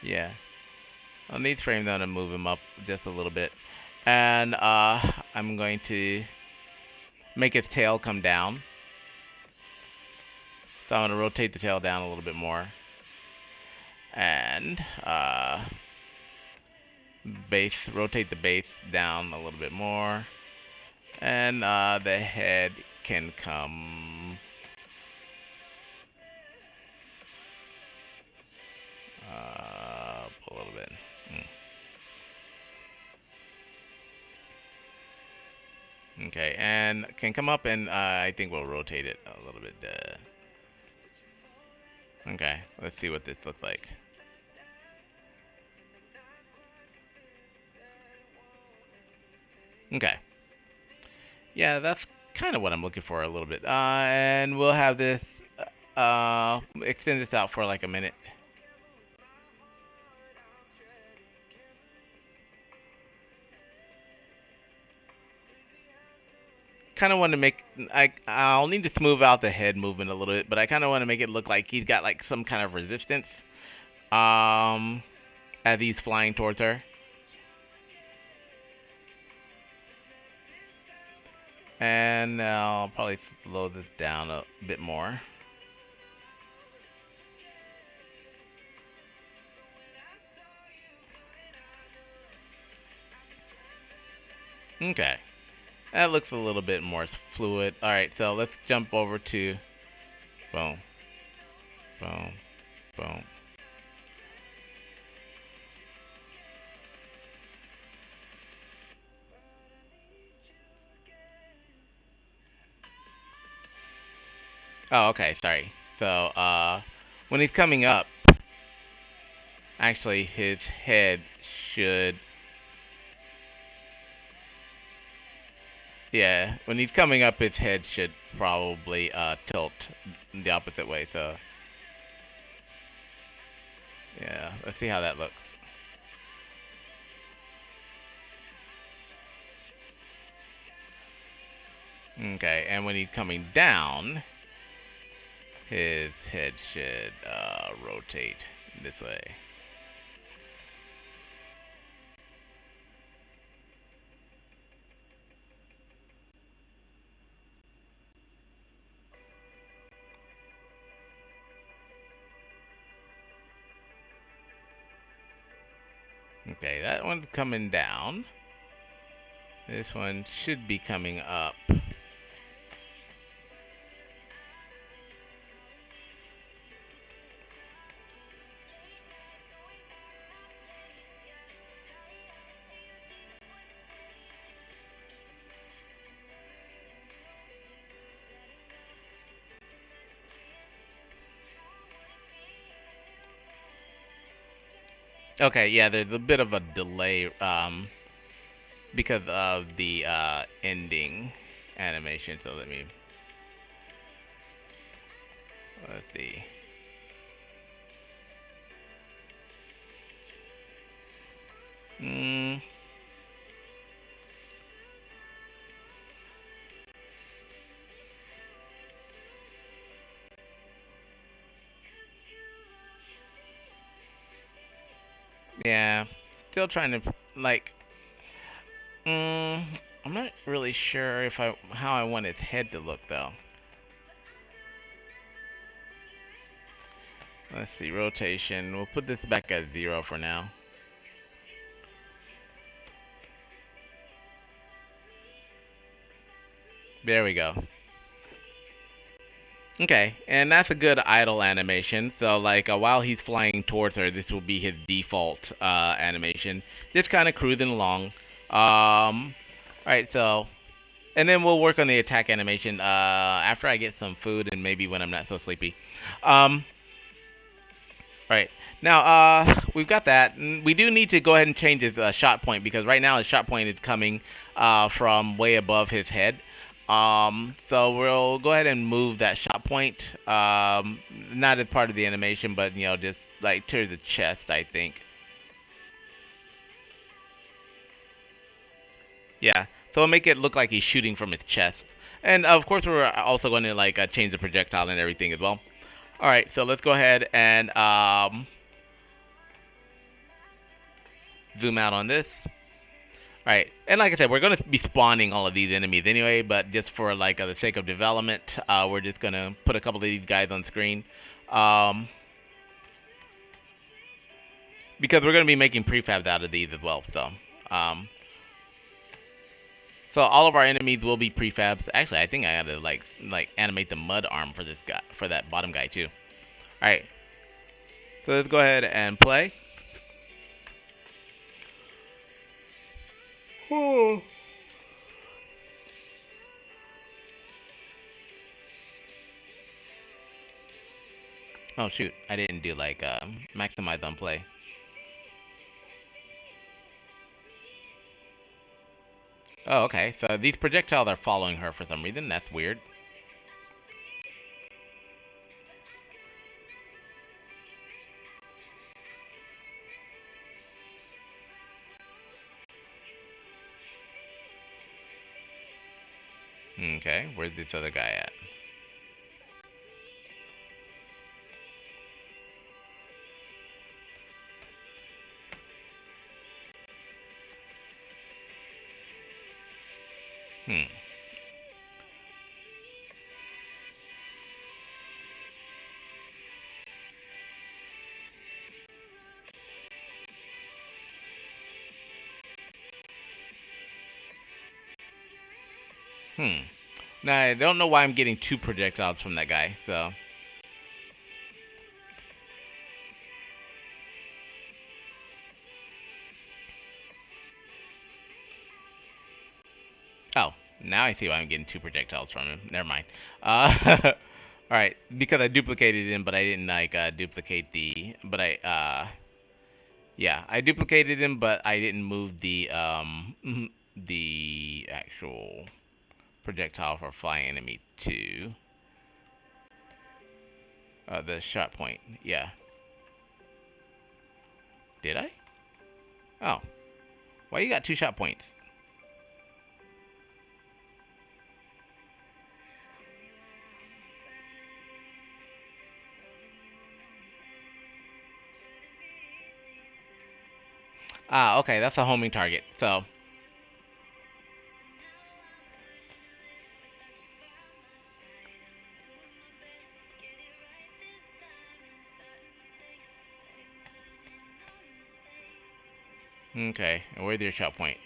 yeah. On these frames, I'm gonna move him up just a little bit. And, I'm going to make his tail come down. So I'm gonna rotate the tail down a little bit more. And, rotate the base down a little bit more. And the head can come up a little bit. Okay, and can come up, and I think we'll rotate it a little bit. Okay, let's see what this looks like. Okay. Yeah, that's kind of what I'm looking for a little bit. And we'll have this, extend this out for like a minute. Kind of want to make, I'll need to smooth out the head movement a little bit, but I kind of want to make it look like he's got like some kind of resistance, as he's flying towards her. And I'll probably slow this down a bit more. Okay. That looks a little bit more fluid. Alright, so let's jump over to boom. Boom. Boom. Oh, okay, sorry. So, when he's coming up, actually his head should... Yeah, when he's coming up, his head should probably tilt the opposite way, so... Yeah, let's see how that looks. Okay, and when he's coming down, his head should rotate this way. Okay, that one's coming down. This one should be coming up. Okay, yeah, there's a bit of a delay because of the ending animation. So let's see. Yeah, still trying to like. I'm not really sure if how I want his head to look though. Let's see, rotation. We'll put this back at 0 for now. There we go. Okay, and that's a good idle animation. So like while he's flying towards her, this will be his default animation. Just kind of cruising along. Alright, so And then we'll work on the attack animation after I get some food and maybe when I'm not so sleepy. Right. Now, we've got that. We do need to go ahead and change his shot point because right now his shot point is coming from way above his head. So we'll go ahead and move that shot point. Not as part of the animation, but, just like to the chest, I think. Yeah. So we'll make it look like he's shooting from his chest. And, of course, we're also going to, like, change the projectile and everything as well. All right, so let's go ahead and zoom out on this. All right, and like I said, we're going to be spawning all of these enemies anyway, but just for like the sake of development, we're just going to put a couple of these guys on screen. Because we're going to be making prefabs out of these as well, so all of our enemies will be prefabs. Actually, I think I gotta like animate the mud arm for this guy, for that bottom guy too. All right, so let's go ahead and play. Oh shoot, I didn't do like maximize on play. Oh, okay. So these projectiles are following her for some reason. That's weird. Okay, where's this other guy at? Hmm. Hmm. Now, I don't know why I'm getting two projectiles from that guy, so... Oh, now I see why I'm getting two projectiles from him. Never mind. Alright, because I duplicated him, but I didn't, like, duplicate the... But yeah, I duplicated him, but I didn't move the, the actual projectile for flying enemy to... the shot point, yeah. Did I? Oh. Why you got two shot points? Ah, okay, that's a homing target, so... Okay, and where's your shot point?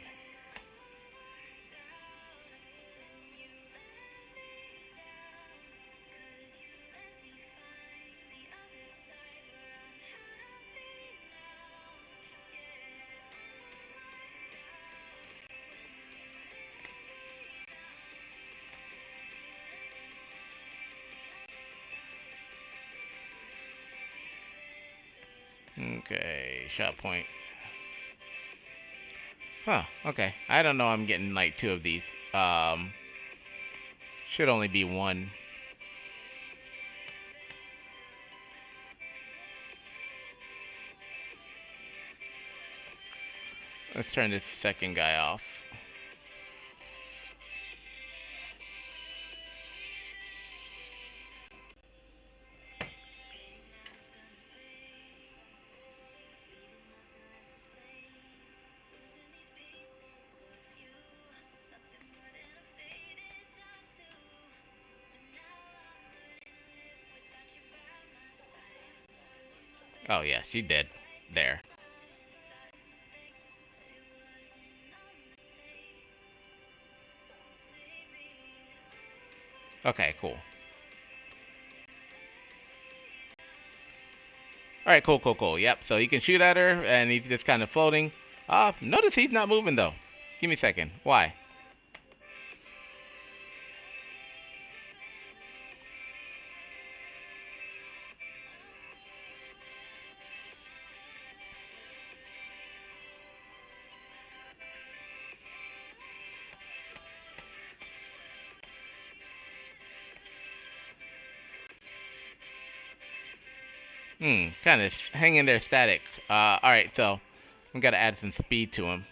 Okay, shot point. Huh, okay. I don't know, I'm getting like two of these. Should only be one. Let's turn this second guy off. Oh yeah, she dead. There. Okay, cool. Alright, cool. Yep, so you can shoot at her, and he's just kind of floating. Notice he's not moving, though. Give me a second. Why? Kind of hanging there static. Alright, so we gotta add some speed to him.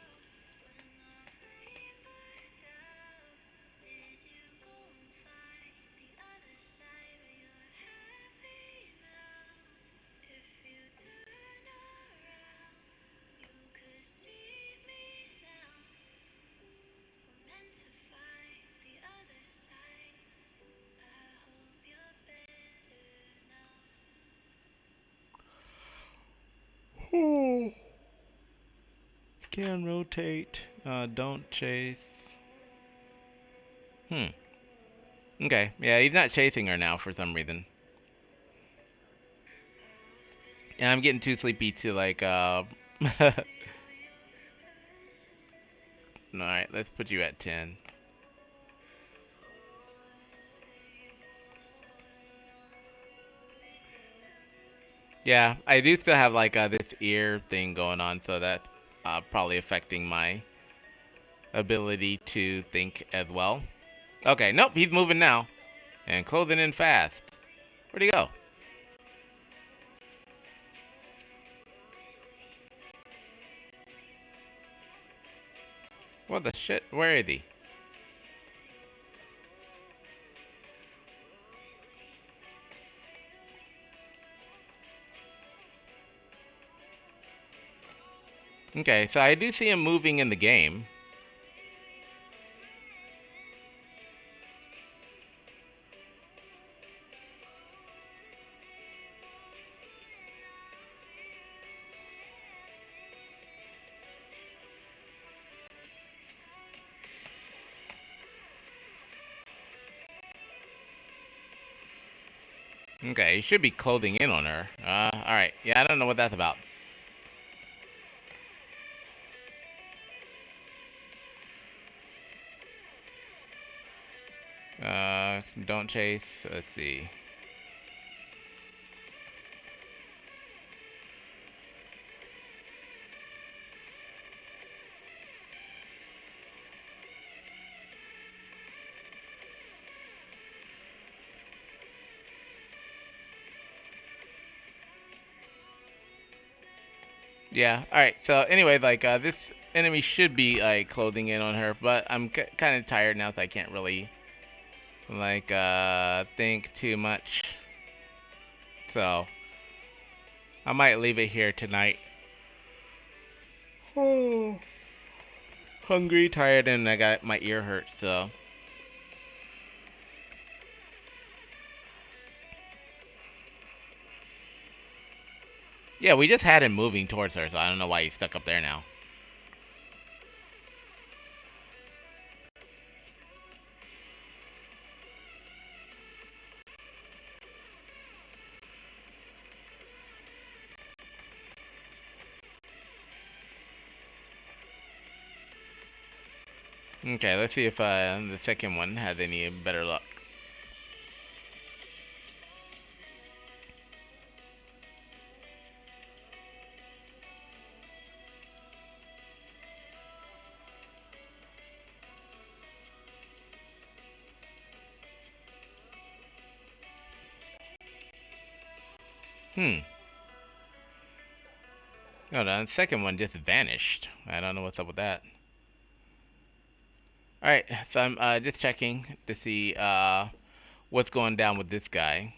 Can rotate. Don't chase. Okay. Yeah, he's not chasing her now for some reason. And I'm getting too sleepy to like Alright, let's put you at 10. Yeah, I do still have like this ear thing going on, so that's probably affecting my ability to think as well. Okay, nope, he's moving now. And closing in fast. Where'd he go? What the shit? Where is he? Okay, so I do see him moving in the game. Okay, he should be closing in on her. Alright. Yeah, I don't know what that's about. Don't chase. Let's see. Yeah, alright. So, anyway, like, this enemy should be, like, closing in on her, but I'm kind of tired now, so I can't really, like, think too much. So, I might leave it here tonight. Oh. Hungry, tired, and I got my ear hurt, so. Yeah, we just had him moving towards her, so I don't know why he's stuck up there now. Okay, let's see if the second one has any better luck. No, the second one just vanished. I don't know what's up with that. Alright, so I'm just checking to see what's going down with this guy.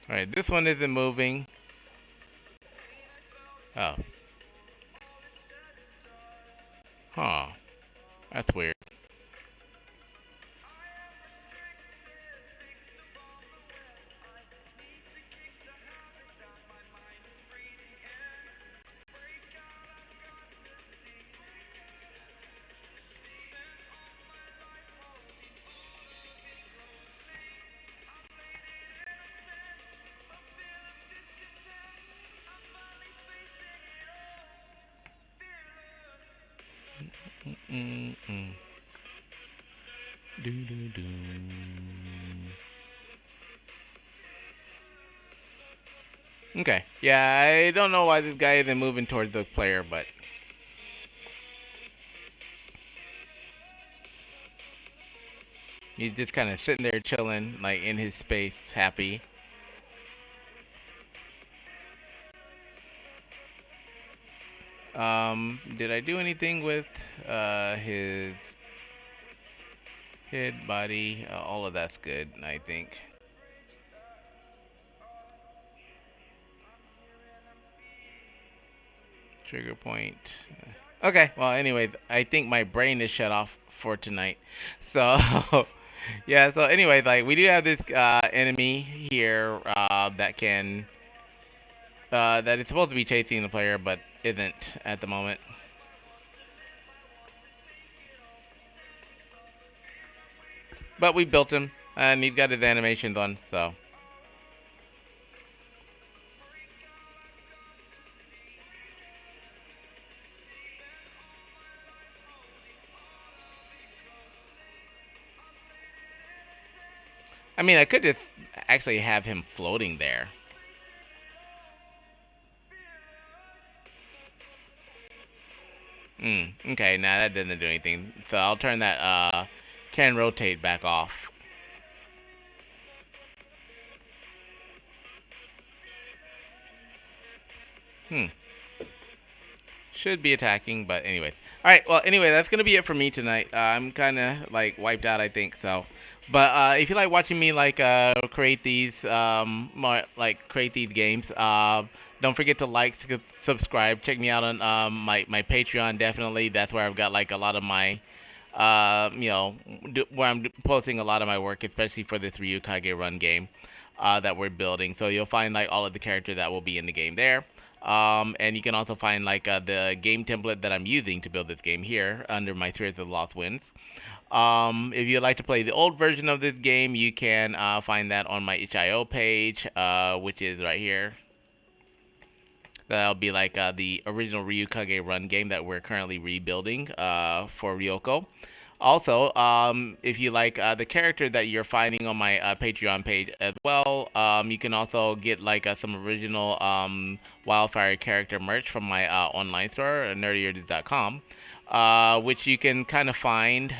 Alright, this one isn't moving. Oh. Huh. That's weird. Okay. Yeah, I don't know why this guy isn't moving towards the player, but he's just kind of sitting there chilling, like in his space, happy. Did I do anything with his head, body? All of that's good, I think. Trigger point. Okay, well, anyway, I think my brain is shut off for tonight. So, yeah, so anyway, like, we do have this enemy here that is supposed to be chasing the player, but isn't at the moment. But we built him, and he's got his animations on, so. I mean, I could just actually have him floating there. Okay, nah, that doesn't do anything. So I'll turn that can rotate back off. Should be attacking, but anyways. Alright, well, anyway, that's gonna be it for me tonight. I'm kinda, like, wiped out, I think, so. But, if you like watching me, like, create these, create these games, don't forget to like, subscribe, check me out on, my Patreon, definitely. That's where I've got, like, a lot of my, where I'm posting a lot of my work, especially for this Ryukage Run game, that we're building. So you'll find, like, all of the characters that will be in the game there. And you can also find like the game template that I'm using to build this game here under my Spirits of the Lost Winds. If you'd like to play the old version of this game, you can find that on my itch.io page, which is right here. That'll be like the original Ryukage Run game that we're currently rebuilding for Ryoko. Also, if you like the character that you're finding on my Patreon page as well, you can also get like some original WildFIRE character merch from my online store, nerdyartist.com, which you can kind of find.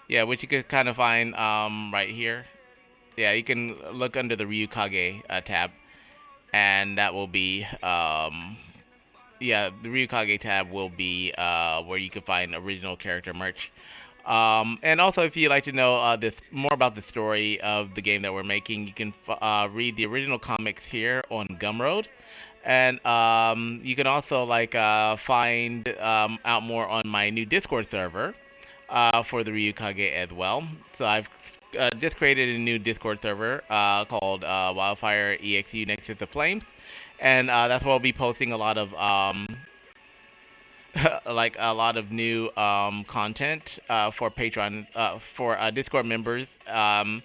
Yeah, which you can kind of find right here. Yeah, you can look under the Ryukage tab, and that will be yeah, the Ryukage tab will be where you can find original character merch. And also, if you'd like to know this more about the story of the game that we're making, you can read the original comics here on Gumroad. And you can also like find out more on my new Discord server for the Ryukage as well. So I've just created a new Discord server called WildFIRE EXU Nexus of Flames, and that's where I'll be posting a lot of like a lot of new content for Patreon for Discord members. To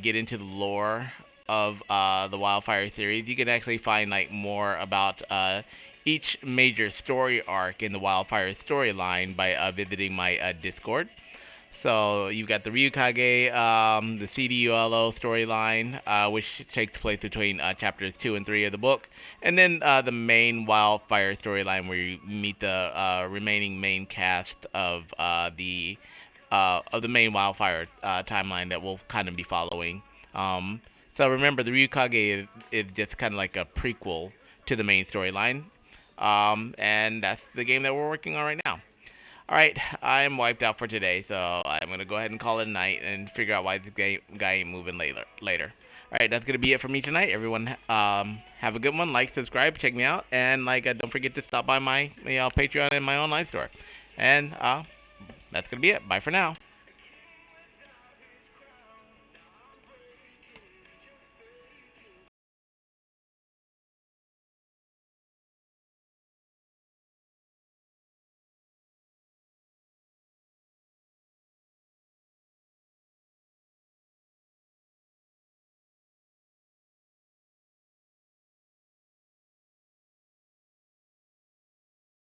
get into the lore of the WildFIRE series, you can actually find like more about each major story arc in the WildFIRE storyline by visiting my Discord. So you've got the Ryukage, the CDULO storyline, which takes place between chapters 2 and 3 of the book, and then the main WildFIRE storyline where you meet the remaining main cast of the main WildFIRE timeline that we'll kind of be following. So remember, the Ryukage is just kind of like a prequel to the main storyline, and that's the game that we're working on right now. Alright, I'm wiped out for today, so I'm going to go ahead and call it a night and figure out why this guy ain't moving later. Alright, that's going to be it for me tonight. Everyone, have a good one. Like, subscribe, check me out, and like, don't forget to stop by my Patreon and my online store. And that's going to be it. Bye for now.